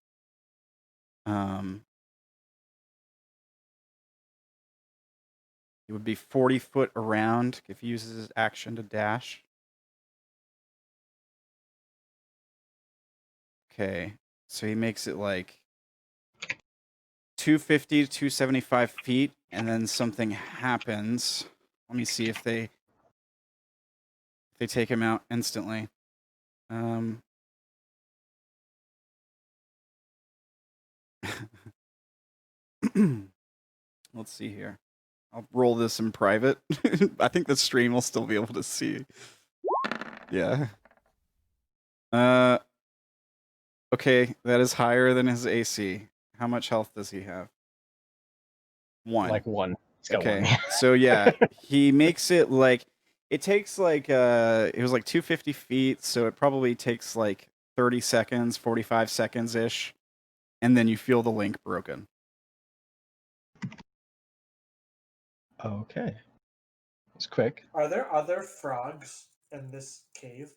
It would be 40 foot around if he uses his action to dash. Okay. So he makes it like 250 to 275 feet, and then something happens. Let me see if they take him out instantly. Let's see here. I'll roll this in private. I think the stream will still be able to see. Yeah. Okay, that is higher than his AC. How much health does he have? 1. Like 1. He's got Okay, 1. so yeah, he makes it like it takes like it was like 250 feet, so it probably takes like 30 seconds, 45 seconds ish, and then you feel the link broken. Okay. It's quick. Are there other frogs in this cave?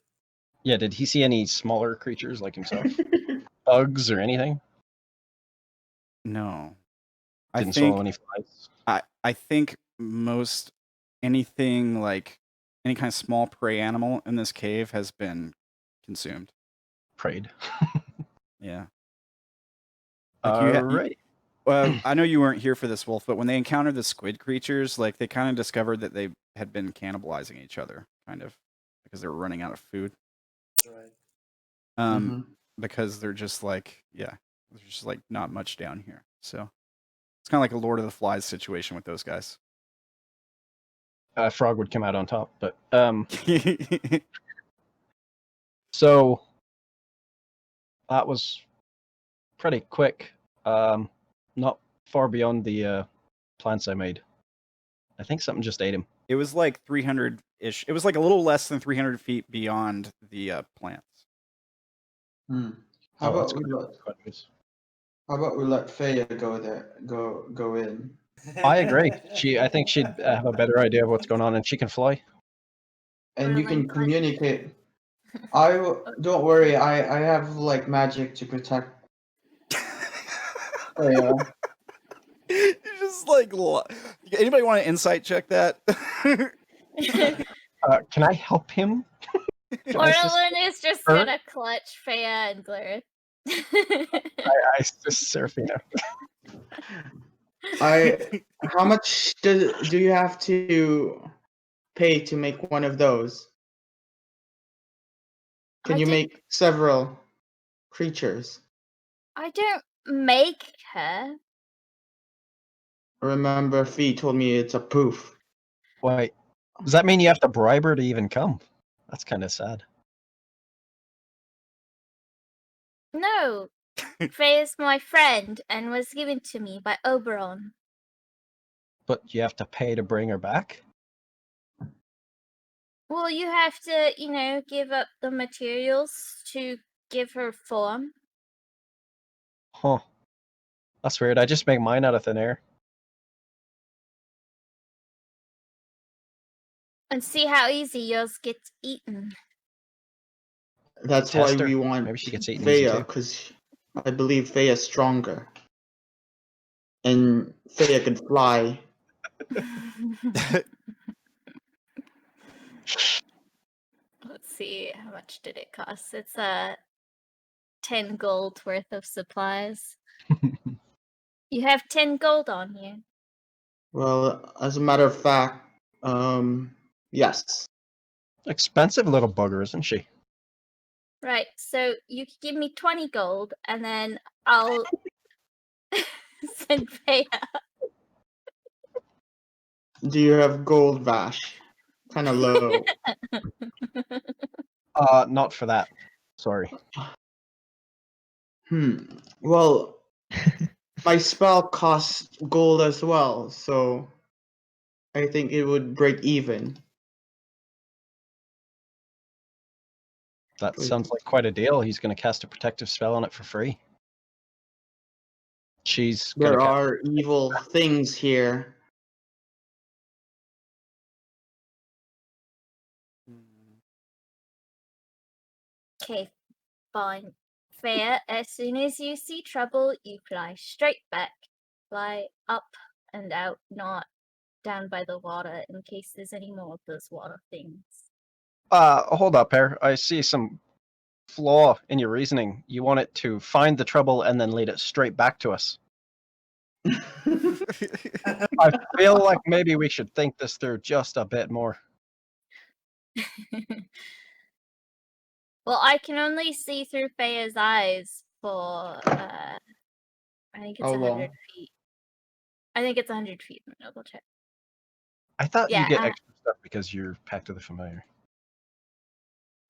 Yeah, did he see any smaller creatures like himself? Bugs or anything? No, Didn't swallow any flies? I think most anything like any kind of small prey animal in this cave has been consumed. Prayed. Yeah. Like Alright. I know you weren't here for this, Wolf, but when they encountered the squid creatures, like they kind of discovered that they had been cannibalizing each other, kind of, because they were running out of food. That's right. Because they're just like, yeah, there's just like not much down here. So it's kind of like a Lord of the Flies situation with those guys. Frog would come out on top, but so that was pretty quick. Not far beyond the plants I made. I think something just ate him. It was like 300-ish. It was like a little less than 300 feet beyond the plants. How Oh, about we let Freya go there, go in? I agree. I think she'd have a better idea of what's going on, and she can fly. And you can Orilyn, communicate. Don't worry. I have like magic to protect Freya. You just like anybody want to insight check that? Can I help him? Orilyn is just gonna clutch Freya and Glurith. I assist Seraphina. How much do you have to pay to make one of those? Can you make several creatures? I don't make her. Remember, Fee told me it's a proof. Wait, does that mean you have to bribe her to even come? That's kind of sad. No. Freya's my friend and was given to me by Oberon. But you have to pay to bring her back? Well, you have to, give up the materials to give her form. Huh. That's weird. I just make mine out of thin air. And see how easy yours gets eaten. That's Test why her. we want Maybe she gets eaten easy Freya, too. because I believe Freya's stronger. And Freya can fly. Let's see, how much did it cost? It's 10 gold worth of supplies. You have 10 gold on you. Well, as a matter of fact, yes. Expensive little bugger, isn't she? Right, so you can give me 20 gold, and then I'll send Freya. Do you have gold, Vash? Kind of low. Not for that. Sorry. Well, my spell costs gold as well, so I think it would break even. That sounds like quite a deal. He's going to cast a protective spell on it for free. There are evil things here. Okay, fine. Freya, as soon as you see trouble, you fly straight back. Fly up and out, not down by the water, in case there's any more of those water things. Hold up, Pear. I see some flaw in your reasoning. You want it to find the trouble and then lead it straight back to us. I feel like maybe we should think this through just a bit more. Well, I can only see through Freya's eyes for, I think it's How 100 long? feet. I think it's 100 feet. I'm gonna double check. I thought Yeah, you get extra stuff because you're Pact of the Familiar.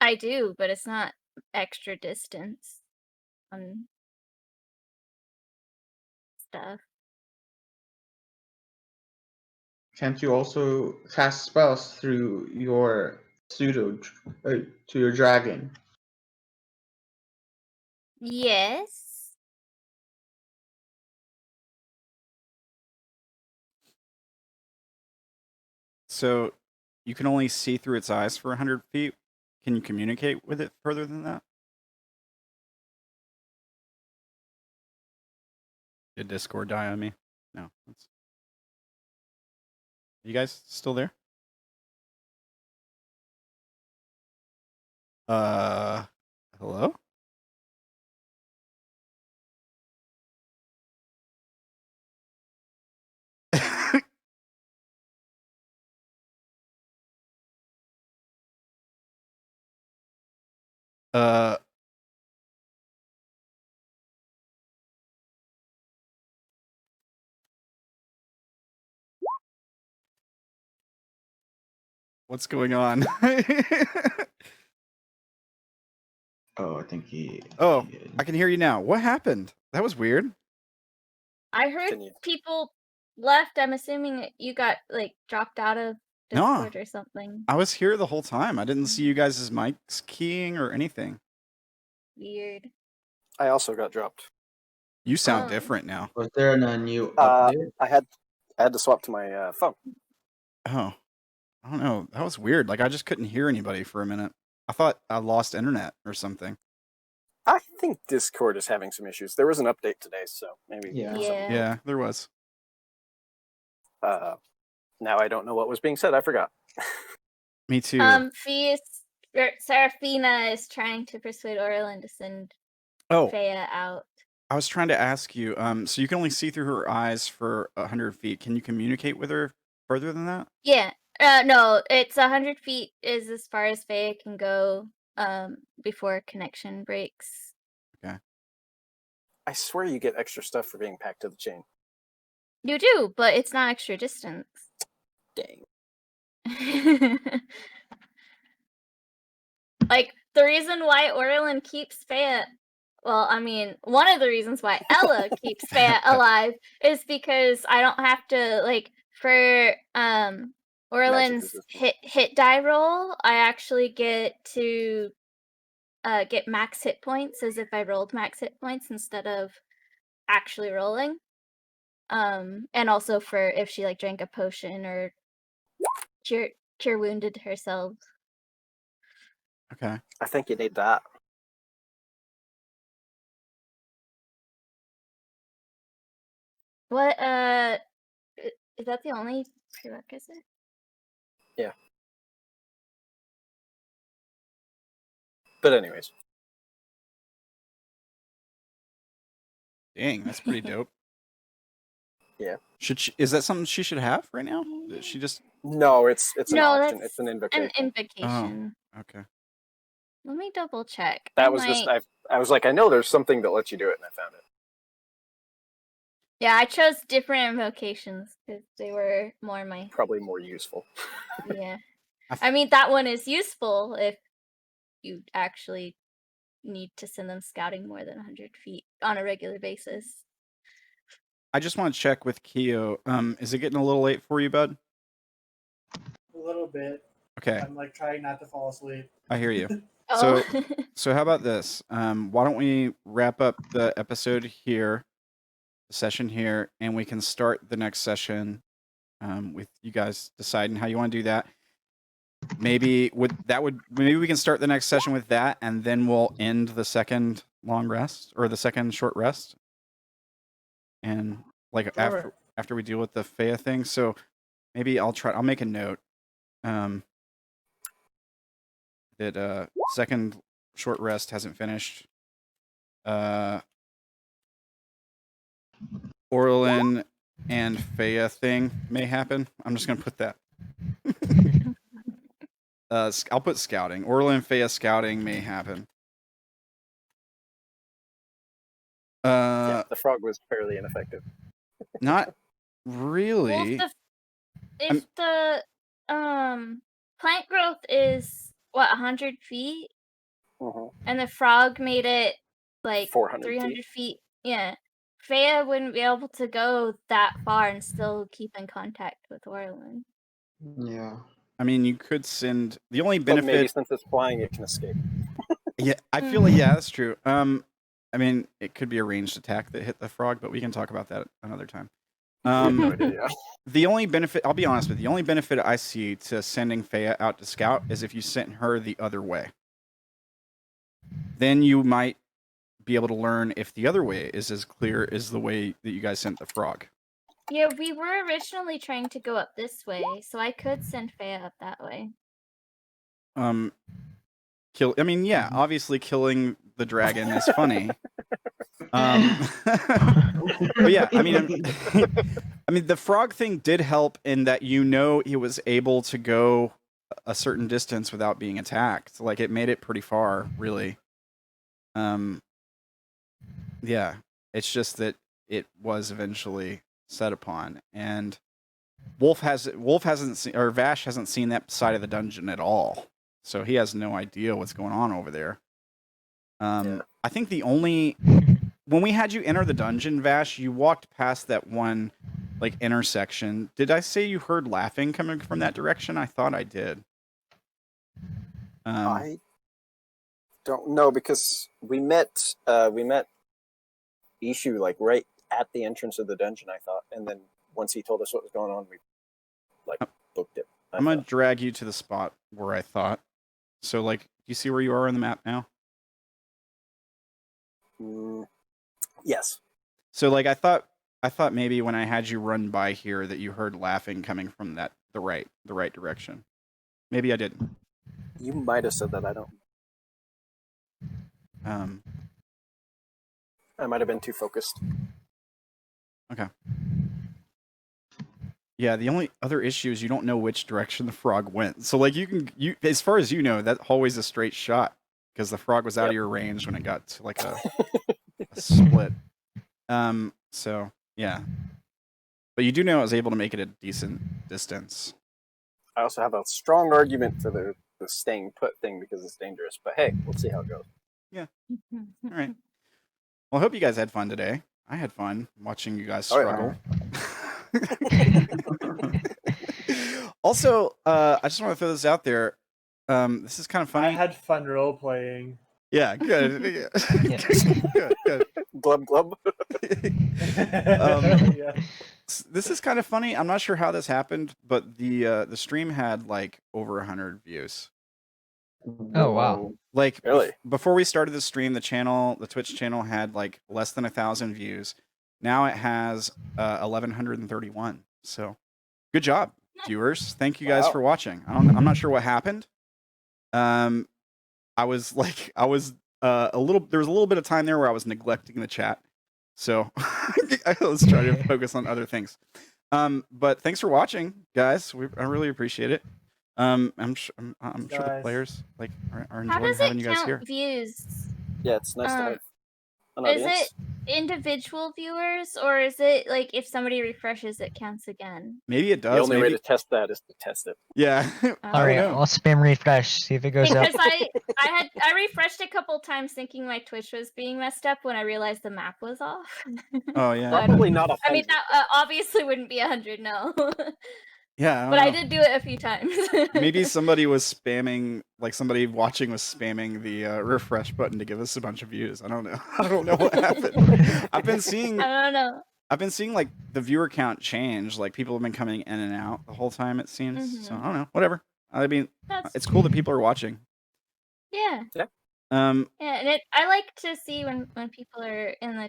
I do, but it's not extra distance on stuff. Can't you also cast spells through your to your dragon? Yes. So you can only see through its eyes for 100 feet. Can you communicate with it further than that? Did Discord die on me? No. You guys still there? Hello? uh, what's going on? Oh, I think he. Oh, I can hear you now. What happened? That was weird. I heard people left. I'm assuming you got like dropped out of Discord or something. I was here the whole time. I didn't see you guys' mics keying or anything. Weird. I also got dropped. You sound different now. Was there a new update? I had to swap to my phone. Oh, I don't know. That was weird. Like I just couldn't hear anybody for a minute. I thought I lost internet or something. I think Discord is having some issues. There was an update today, so maybe. Yeah, there was. Now I don't know what was being said. I forgot. Me too. Seraphina is trying to persuade Orilyn to send Fea out. I was trying to ask you. So you can only see through her eyes for 100 feet. Can you communicate with her further than that? Yeah. No, it's 100 feet is as far as Fea can go before connection breaks. Okay. I swear you get extra stuff for being Pact to the Chain. You do, but it's not extra distance. Dang. Like, the reason why Orilyn keeps Fea... Well, I mean, one of the reasons why Ella keeps Fea alive is because I don't have to, like, for Orilyn's hit die roll, I actually get to get max hit points as if I rolled max hit points instead of actually rolling. And also for if she, like, drank a potion or cure wounded herself. Okay. I think you need that. What, is that the only prerequisite? Yeah. But anyways. Dang, that's pretty dope. Yeah. Is that something she should have right now? She just... No, it's an option. It's an invocation. An invocation. Oh, okay. Let me double check. That was just I was like, I know there's something that lets you do it, and I found it. Yeah, I chose different invocations because they were more probably more useful. Yeah. I mean, that one is useful if you actually need to send them scouting more than 100 feet on a regular basis. I just want to check with Keo. Is it getting a little late for you, bud? A little bit. Okay. I'm like trying not to fall asleep. I hear you. Oh. So how about this? Why don't we wrap up the episode here, the session here, and we can start the next session with you guys deciding how you want to do that. Maybe we can start the next session with that, and then we'll end the second long rest or the second short rest. And like after we deal with the Fea thing, so maybe I'll make a note that second short rest hasn't finished. Orilyn and Fea thing may happen. I'm just gonna put that. I'll put scouting. Orilyn and Fea scouting may happen. Yeah, the frog was fairly ineffective. Not Really? If the plant growth is what 100 feet, and the frog made it like 400 300 feet, yeah, Freya wouldn't be able to go that far and still keep in contact with Orilyn. Yeah. I mean, you could send the only But maybe benefit. since it's flying, it can escape. Yeah, I feel like that's true. I mean, it could be a ranged attack that hit the frog, but we can talk about that another time. No idea, yeah. The only benefit, I'll be honest with you, the only benefit I see to sending Freya out to scout is if you sent her the other way. Then you might be able to learn if the other way is as clear as the way that you guys sent the frog. Yeah, we were originally trying to go up this way, so I could send Freya up that way. I mean, yeah, obviously killing the dragon is funny. But yeah, I mean, the frog thing did help in that he was able to go a certain distance without being attacked. Like it made it pretty far, really. Yeah, it's just that it was eventually set upon, and Vash hasn't seen that side of the dungeon at all, so he has no idea what's going on over there. I think when we had you enter the dungeon, Vash, you walked past that one like intersection. Did I say you heard laughing coming from that direction? I thought I did. I don't know because we met Ishu like right at the entrance of the dungeon, I thought, and then once he told us what was going on, we booked it. I'm gonna drag you to the spot where I thought. So, like, do you see where you are on the map now? Yes. So, like, I thought maybe when I had you run by here that you heard laughing coming from the right direction. Maybe I didn't. You might have said that. I don't. I might have been too focused. Okay. Yeah, the only other issue is you don't know which direction the frog went. So, like, you as far as you know, that hallway's a straight shot because the frog was out of your range when it got to like a split. So yeah, but you do know I was able to make it a decent distance. I also have a strong argument for the staying put thing because it's dangerous. But hey, we'll see how it goes. Yeah. All right. Well, I hope you guys had fun today. I had fun watching you guys struggle. Also, I just want to throw this out there. This is kind of funny. I had fun role playing. Yeah, good. good. Glub glub. Yeah. This is kind of funny. I'm not sure how this happened, but the stream had like over 100 views. Oh wow! Like really? Before we started the stream, the Twitch channel had like less than 1,000 views. Now it has 1,131. So, good job, viewers. Thank you guys for watching. I'm not sure what happened. There was a little bit of time there where I was neglecting the chat, so I was trying to focus on other things. But thanks for watching, guys. I really appreciate it. I'm sure the players are enjoying having you guys here. Views? Yeah, it's nice to have an Is audience. it individual viewers, or is it like if somebody refreshes, it counts again? Maybe it does. The only way to test that is to test it. Yeah. All right, I'll spam refresh, see if it goes up. Because I refreshed a couple times thinking my Twitch was being messed up when I realized the map was off. Oh yeah. Probably not 100. I mean, that obviously wouldn't be 100, no. Yeah, but I did do it a few times. Maybe somebody was spamming, like somebody watching was spamming the refresh button to give us a bunch of views. I don't know. I don't know what happened. I've been seeing like the viewer count change. Like people have been coming in and out the whole time, it seems. So I don't know. Whatever. I mean, it's cool that people are watching. Yeah. Yeah. Yeah, and I like to see when people are in the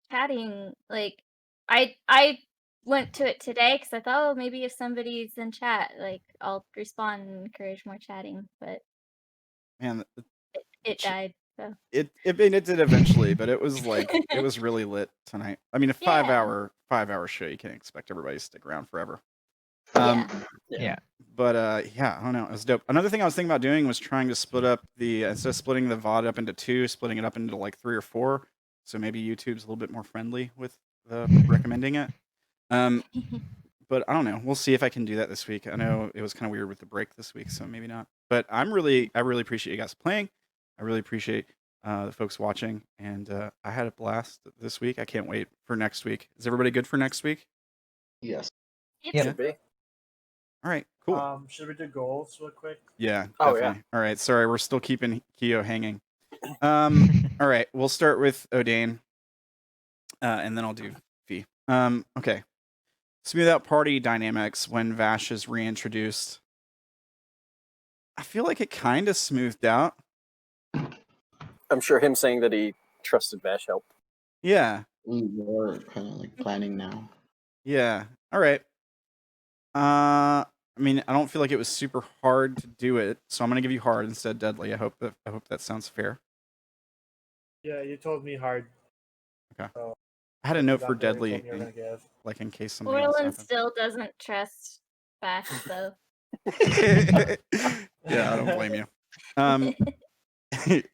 chatting. Like I went to it today because I thought, oh, maybe if somebody's in chat, like I'll respond and encourage more chatting. But man, it died. So it did eventually, but it was like it was really lit tonight. I mean, a 5-hour show, you can't expect everybody to stick around forever. Yeah. But yeah, I don't know. It was dope. Another thing I was thinking about doing was trying to split up instead of splitting the VOD up into 2, splitting it up into like 3 or 4. So maybe YouTube's a little bit more friendly with the recommending it. But I don't know. We'll see if I can do that this week. I know it was kind of weird with the break this week, so maybe not. But I really appreciate you guys playing. I really appreciate the folks watching, and I had a blast this week. I can't wait for next week. Is everybody good for next week? Yes. Yep. Should be. All right, cool. Should we do goals real quick? Yeah, Oh, definitely. All right, sorry, we're still keeping Keo hanging. All right, we'll start with Odayn, and then I'll do Fee. Okay. Smooth out party dynamics when Vash is reintroduced. I feel like it kind of smoothed out. I'm sure him saying that he trusted Vash helped. Yeah. We're kind of like planning now. Yeah. All right. I mean, I don't feel like it was super hard to do it, so I'm gonna give you hard instead of deadly. I hope that sounds fair. Yeah, you told me hard. Okay. So I had a note for exactly what you deadly, told me you were gonna give. like in case something else Orilyn happened. still doesn't trust Vash, so Yeah, I don't blame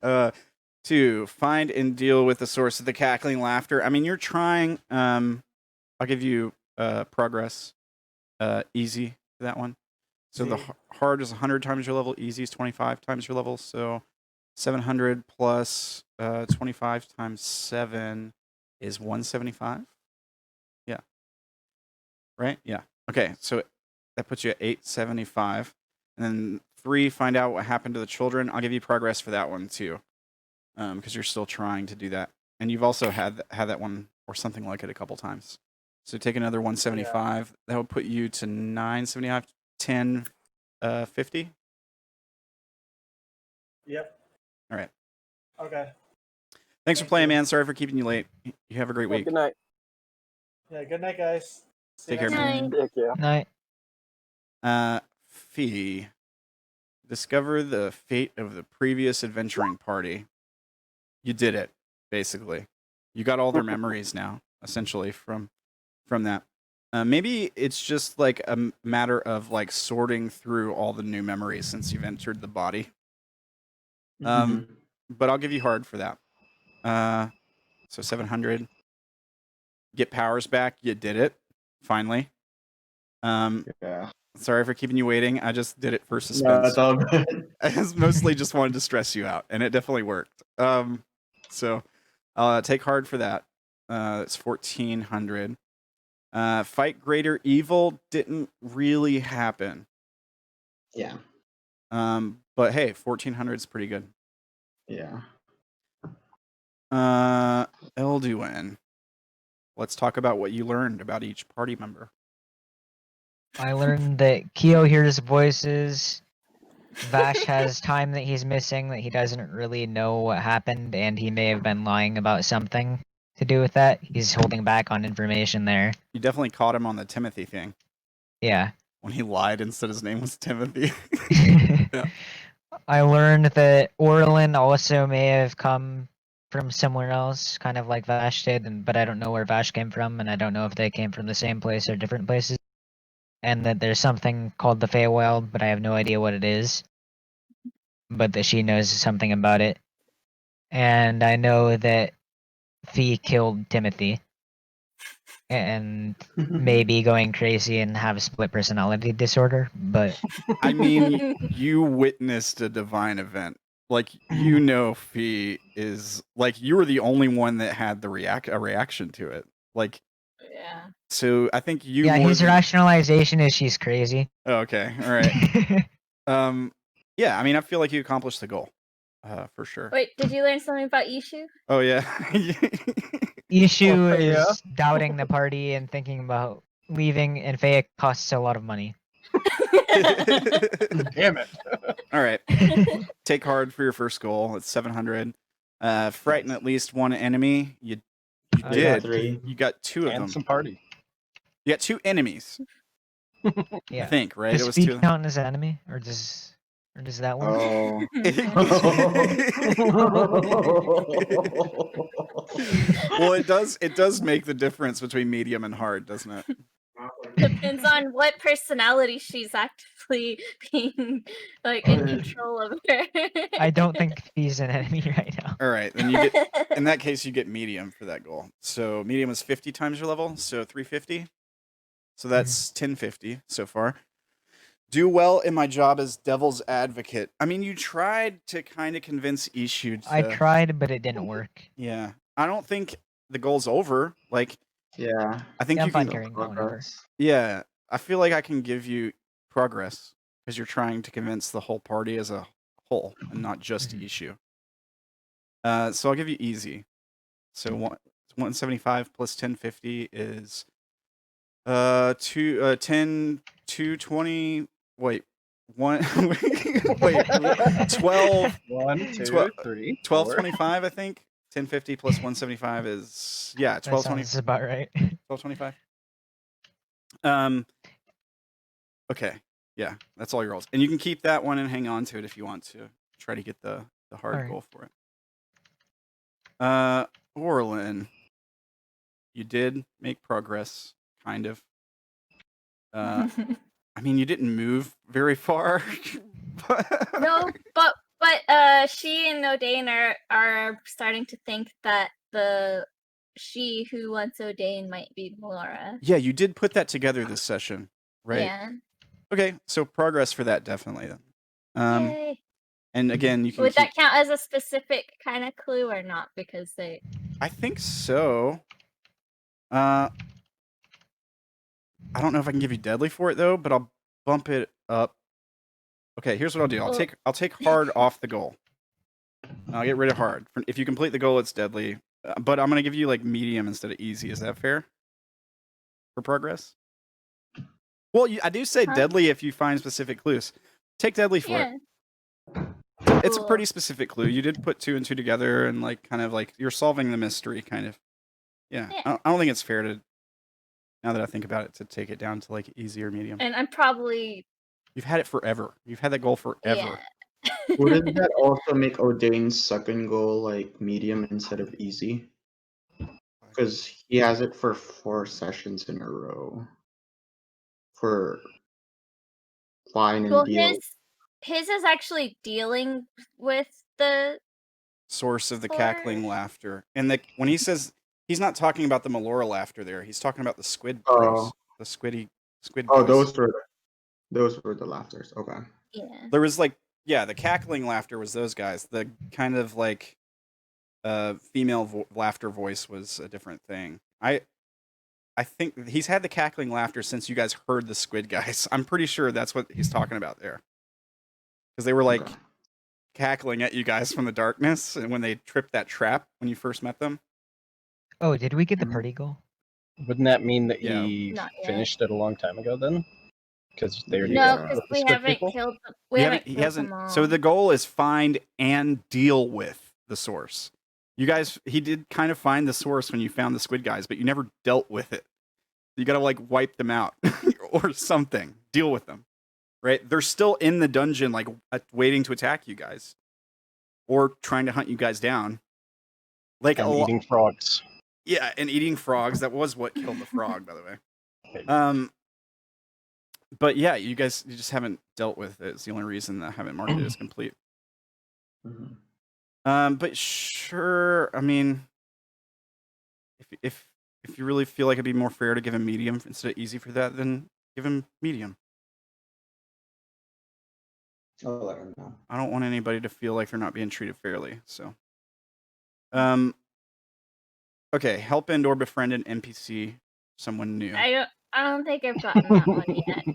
you. 2, find and deal with the source of the cackling laughter. I mean, you're trying. I'll give you progress. Easy for that one. So the hard is 100 times your level. Easy is 25 times your level. So 700 plus 25 times 7 is 175. Yeah. Right? Yeah. Okay. So that puts you at 875. And then 3, find out what happened to the children. I'll give you progress for that one too, because you're still trying to do that, and you've also had that one or something like it a couple times. So take another 175. Yeah. That would put you to 975, 10, 50. Yep. All right. Okay. Thanks for playing, man. Sorry for keeping you late. You have a great week. Good night. Yeah. Good night, guys. See Take you care, next man. week. Thank you. Night. Fee. Discover the fate of the previous adventuring party. You did it, basically. You got all their memories now, essentially, from that. Maybe it's just like a matter of like sorting through all the new memories since you've entered the body. But I'll give you hard for that. So 700. Get powers back. You did it. Finally. Yeah. Sorry for keeping you waiting. I just did it for suspense. No, that's all good. I just mostly just wanted to stress you out, and it definitely worked. So take hard for that. It's 1400. Fight greater evil didn't really happen. Yeah. But hey, 1400 is pretty good. Yeah. Elduin. Let's talk about what you learned about each party member. I learned that Keo hears voices. Vash has time that he's missing that he doesn't really know what happened, and he may have been lying about something to do with that. He's holding back on information there. You definitely caught him on the Timothy thing. Yeah. When he lied and said his name was Timothy. Yeah. I learned that Orilyn also may have come from somewhere else, kind of like Vash did, but I don't know where Vash came from, and I don't know if they came from the same place or different places. And that there's something called the Feywild, but I have no idea what it is. But that she knows something about it. And I know that Fee killed Timothy. And maybe going crazy and have a split personality disorder, but I mean, you witnessed a divine event. Like, you know, Fee is like, you were the only one that had the reaction to it. Like, yeah. So I think you. Yeah, his rationalization is she's crazy. Oh, okay, all right. Yeah, I mean, I feel like you accomplished the goal, for sure. Wait, did you learn something about Ishu? Oh yeah. Ishu is doubting the party and thinking about leaving, and Faya costs a lot of money. Damn it. All right. Take hard for your first goal. It's 700. Frighten at least one enemy. You did. You got 2 of them. And some party. You got 2 enemies. Yeah. I think, right? Does It was Fee 2. count as an enemy, or does that one? Oh. Well, it does make the difference between medium and hard, doesn't it? Depends on what personality she's actively being like in control of her. I don't think Fee's an enemy right now. All right, then you get, in that case, you get medium for that goal. So medium is 50 times your level, so 350. So that's 1050 so far. Do well in my job as devil's advocate. I mean, you tried to kind of convince Ishu to... I tried, but it didn't work. Yeah. I don't think the goal's over. Like, Yeah. I think Yeah, I'm you fine can... carrying that whenever. Progress. Yeah. I feel like I can give you progress because you're trying to convince the whole party as a whole and not just Ishu. So I'll give you easy. So 175 plus 1050 is 220. Wait, one. Wait, 12. 1, 2, 3, 1225, I think. 1050 plus 175 is 1220. That's about right. 1225. Okay, yeah, that's all your rolls, and you can keep that one and hang on to it if you want to try to get the hard goal for it. Orilyn, you did make progress, kind of. I mean, you didn't move very far. No, but she and Odayn are starting to think that she who wants Odayn might be Melora. Yeah, you did put that together this session, right? Yeah. Okay, so progress for that definitely then. Yay. And again, you can. Would that count as a specific kind of clue or not? Because they. I think so. I don't know if I can give you deadly for it though, but I'll bump it up. Okay, here's what I'll do. I'll take hard off the goal. I'll get rid of hard. If you complete the goal, it's deadly. But I'm gonna give you like medium instead of easy. Is that fair? For progress? Well, I do say deadly if you find specific clues. Take deadly for it. It's a pretty specific clue. You did put 2 and 2 together and like kind of like you're solving the mystery kind of. Yeah. I don't think it's fair to, now that I think about it, to take it down to like easy or medium. And I'm probably. You've had it forever. You've had that goal forever. Yeah. Wouldn't that also make Odayn's second goal like medium instead of easy? Because he has it for 4 sessions in a row. For fine and deal. His is actually dealing with the Source of the cackling laughter. And when he says, he's not talking about the Melora laughter there. He's talking about the squid voice. The squid Oh, voice. those were the laughters. Okay. Yeah. There was like, the cackling laughter was those guys. The kind of like female laughter voice was a different thing. I think he's had the cackling laughter since you guys heard the squid guys. I'm pretty sure that's what he's talking about there. Because they were like cackling at you guys from the darkness and when they tripped that trap when you first met them. Oh, did we get the party goal? Wouldn't that mean that Yeah. he Not yet. finished it a long time ago then? Because they already No, got because the we squid haven't people? killed them. We haven't He killed hasn't. them all. So the goal is find and deal with the source. You guys, he did kind of find the source when you found the squid guys, but you never dealt with it. You gotta like wipe them out or something. Deal with them, right? They're still in the dungeon, like waiting to attack you guys, or trying to hunt you guys down. Like eating frogs. Yeah, and eating frogs. That was what killed the frog, by the way. Maybe. But yeah, you just haven't dealt with it. It's the only reason that I haven't marked it as complete. But sure, I mean, if you really feel like it'd be more fair to give him medium instead of easy for that, then give him medium. I'll let him know. I don't want anybody to feel like they're not being treated fairly. So, okay, help end or befriend an NPC, someone new. I don't think I've gotten that one yet.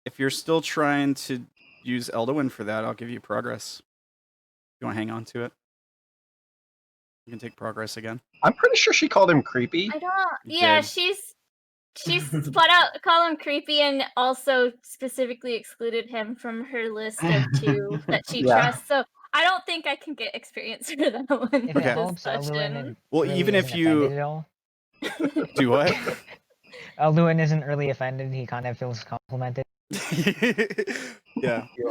If you're still trying to use Elduin for that, I'll give you progress. You want to hang on to it? You can take progress again. I'm pretty sure she called him creepy. I don't. You Yeah, did. she's flat out call him creepy and also specifically excluded him from her list of 2 that she trusts. So I don't think I can get experience for that one. If Okay. it helps, Elduin Well, really even if isn't you offended at all. do what? Elduin isn't really offended. He kind of feels complimented. Yeah. He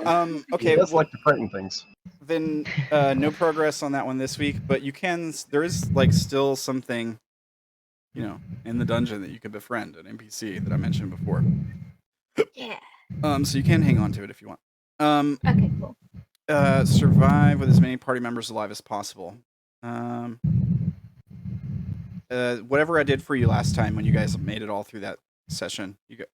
Okay. does Well, like to frighten things. then no progress on that one this week, but you can. There is like still something, in the dungeon that you could befriend, an NPC that I mentioned before. Yeah. So you can hang on to it if you want. Okay, cool. Survive with as many party members alive as possible. Whatever I did for you last time when you guys made it all through that session? You got?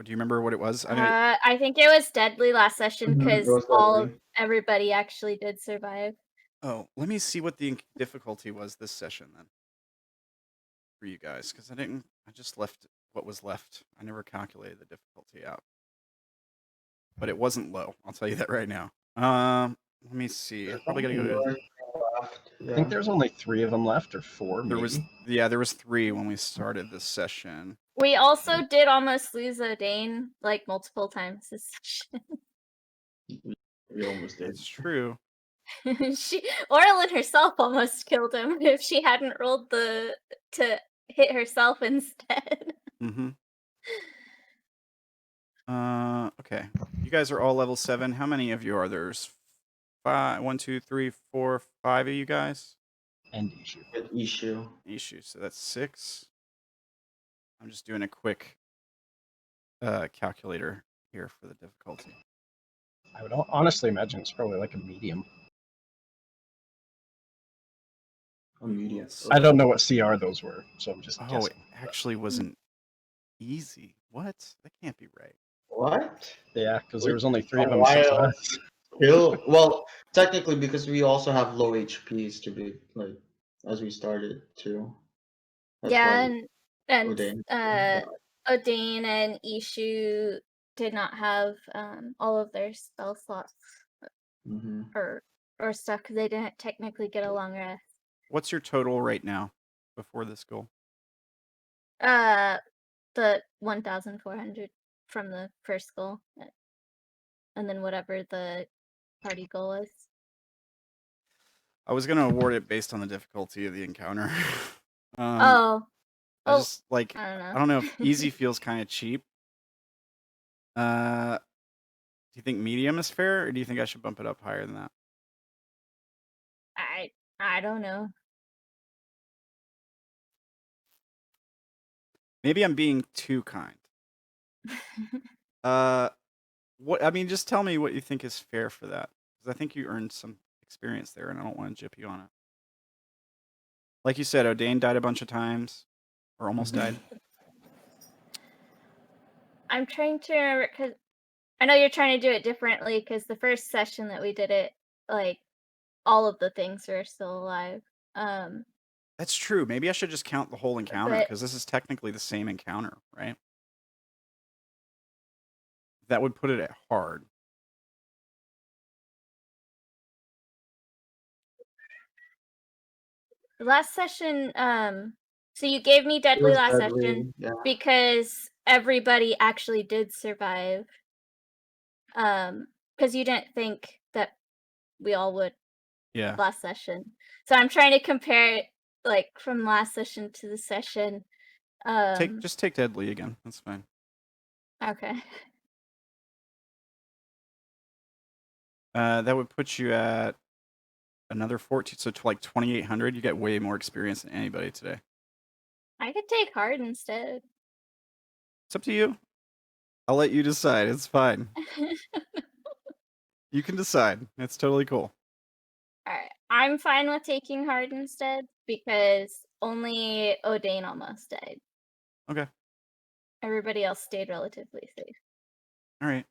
Do you remember what it was? I think it was deadly last session Mhm, it because was deadly. everybody actually did survive. Oh, let me see what the difficulty was this session then for you guys, because I just left what was left. I never calculated the difficulty out, but it wasn't low. I'll tell you that right now. Let me see. I probably gotta go to. I think there's only 3 of them left, or 4 maybe. There was 3 when we started this session. We also did almost lose Odayn like multiple times this session. We almost did. It's true. Orilyn herself almost killed him if she hadn't rolled to hit herself instead. Mm-hmm. Okay. You guys are all level 7. How many of you are there? 5, 1, 2, 3, 4, 5 of you guys? And Ishu. Ishu. So that's 6. I'm just doing a quick calculator here for the difficulty. I would honestly imagine it's probably like a medium. A medium. I don't know what CR those were, so I'm just Oh, guessing. it actually wasn't easy. What? That can't be right. What? Yeah, because there was only 3 of A them. while. Well, technically, because we also have low HPs to be like as we started too. That's Yeah, why and Odayn. Odayn and Ishu did not have all of their spell slots Mm-hmm. or stuff because they didn't technically get a long rest. What's your total right now before this goal? The 1,400 from the first goal, and then whatever the party goal is. I was gonna award it based on the difficulty of the encounter. I just like don't I don't know if easy feels kind of cheap. Do you think medium is fair, or do you think I should bump it up higher than that? I don't know. Maybe I'm being too kind. What I mean, just tell me what you think is fair for that, because I think you earned some experience there, and I don't want to jip you on it. Like you said, Odayn died a bunch of times, or almost died. I'm trying to remember because I know you're trying to do it differently because the first session that we did it, like all of the things were still alive. That's true. Maybe I should just count the whole encounter, because this is technically the same encounter, right? That would put it at hard. The last session, so you gave me deadly last session because everybody actually did survive. Because you didn't think that we all would. Yeah. Last session. So I'm trying to compare it like from last session to the session. Just take deadly again. That's fine. Okay. That would put you at another 14, so to like 2,800. You get way more experience than anybody today. I could take hard instead. It's up to you. I'll let you decide. It's fine. You can decide. It's totally cool. Alright. I'm fine with taking hard instead because only Odayn almost died. Okay. Everybody else stayed relatively safe. All right.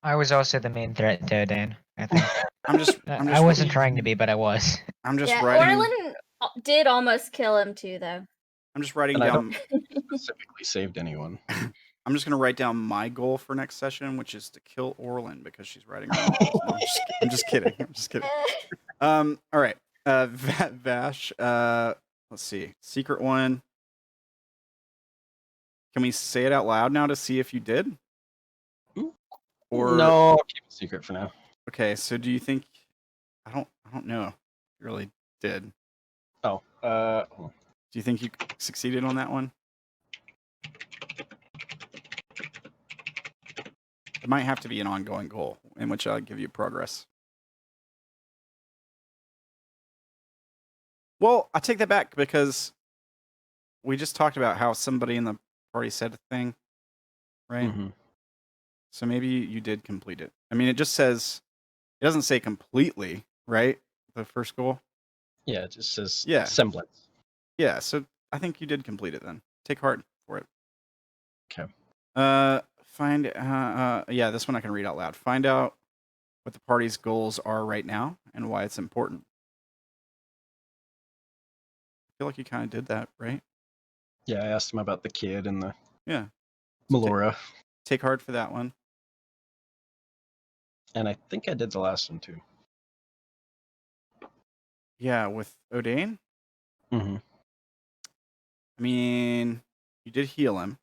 I was also the main threat to Odayn, I think. I wasn't trying to be, but I was. I'm just yeah, writing. Orilyn did almost kill him too, though. I'm just writing And down. I don't think I specifically saved anyone. I'm just gonna write down my goal for next session, which is to kill Orilyn because she's writing wrong goals. No, I'm just kidding. I'm just kidding. All right. Vash. Let's see. Secret one. Can we say it out loud now to see if you did? Or no, I'll keep it secret for now. Okay. So do you think? I don't know. If you really did. Oh. Do you think you succeeded on that one? It might have to be an ongoing goal in which I'll give you progress. Well, I take that back because we just talked about how somebody in the party said a thing, right? Mm-hmm. So maybe you did complete it. I mean, it just says, it doesn't say completely, right? The first goal? Yeah, it just says Yeah. semblance. Yeah, so I think you did complete it then. Take heart for it. Okay. Yeah, this one I can read out loud. Find out what the party's goals are right now and why it's important. I feel like you kind of did that, right? Yeah, I asked him about the kid and the Yeah. Melora, Take heart for that one. and I think I did the last one too. Yeah, with Odayn. Mm-hmm. I mean, you did heal him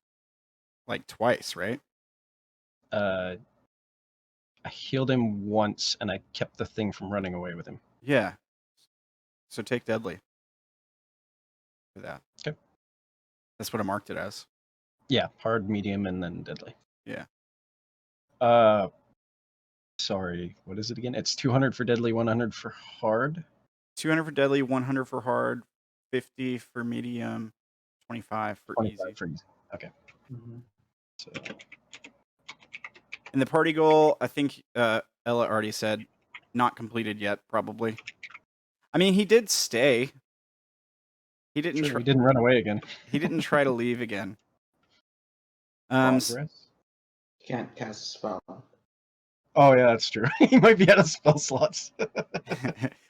like twice, right? I healed him once, and I kept the thing from running away with him. Yeah. So take deadly for that. Okay. That's what I marked it as. Yeah, hard, medium, and then deadly. Yeah. Sorry, what is it again? It's 200 for deadly, 100 for hard. 200 for deadly, 100 for hard, 50 for medium, 25 for 25 easy. for easy. Okay. Mhm. So, And the party goal, I think Ella already said, not completed yet, probably. I mean, he did stay. He didn't. sure, he didn't run away again. He didn't try to leave again. Progress. You can't cast a spell. Oh yeah, that's true. He might be out of spell slots.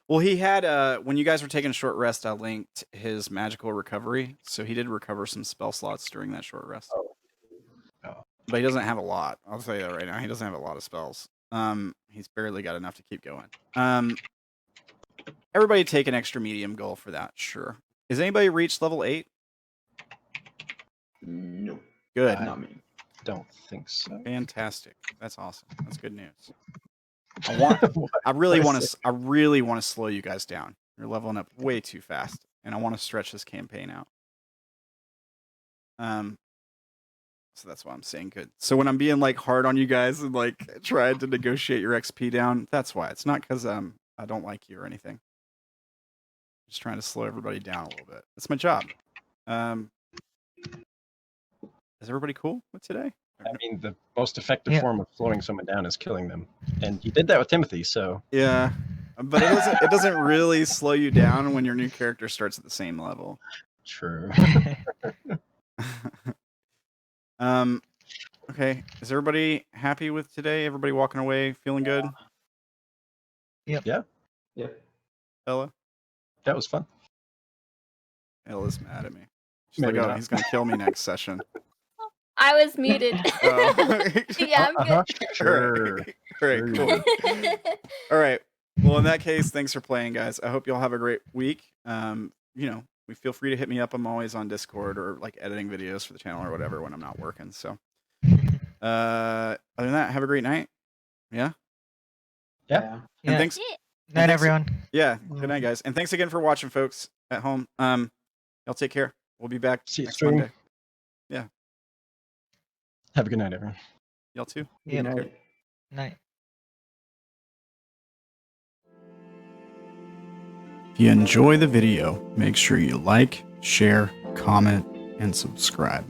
Well, he had when you guys were taking a short rest, I linked his magical recovery, so he did recover some spell slots during that short rest. Oh. But he doesn't have a lot. I'll tell you that right now. He doesn't have a lot of spells. He's barely got enough to keep going. Everybody take an extra medium goal for that. Sure. Has anybody reached level 8? No, Good. not me. Don't think so. Fantastic. That's awesome. That's good news. I really want to slow you guys down. You're leveling up way too fast, and I want to stretch this campaign out. So that's why I'm saying good. So when I'm being like hard on you guys and like trying to negotiate your XP down, that's why. It's not because I don't like you or anything. Just trying to slow everybody down a little bit. That's my job. Is everybody cool with today? I mean, the most effective Yeah. form of slowing someone down is killing them, and you did that with Timothy. So Yeah, but it doesn't really slow you down when your new character starts at the same level. true. Okay. Is everybody happy with today? Everybody walking away feeling good? Yep. Yeah, Yep. Ella? that was fun. Ella's mad at me. She's Maybe like, oh, not. he's gonna kill me next session. I was muted. Oh. Yeah, I'm good. Sure. All right, cool. All right. Well, in that case, thanks for playing, guys. I hope you all have a great week. We feel free to hit me up. I'm always on Discord or like editing videos for the channel or whatever when I'm not working. So, other than that, have a great night. Yeah. Yeah. And Yeah. thanks. Yeah. Night, thanks- everyone. Yeah. Good night, guys. And thanks again for watching, folks at home. Y'all take care. We'll be back See you next stream. Monday. Have a good night, everyone. Y'all too. Yep. Good night. Night. If you enjoy the video, make sure you like, share, comment, and subscribe.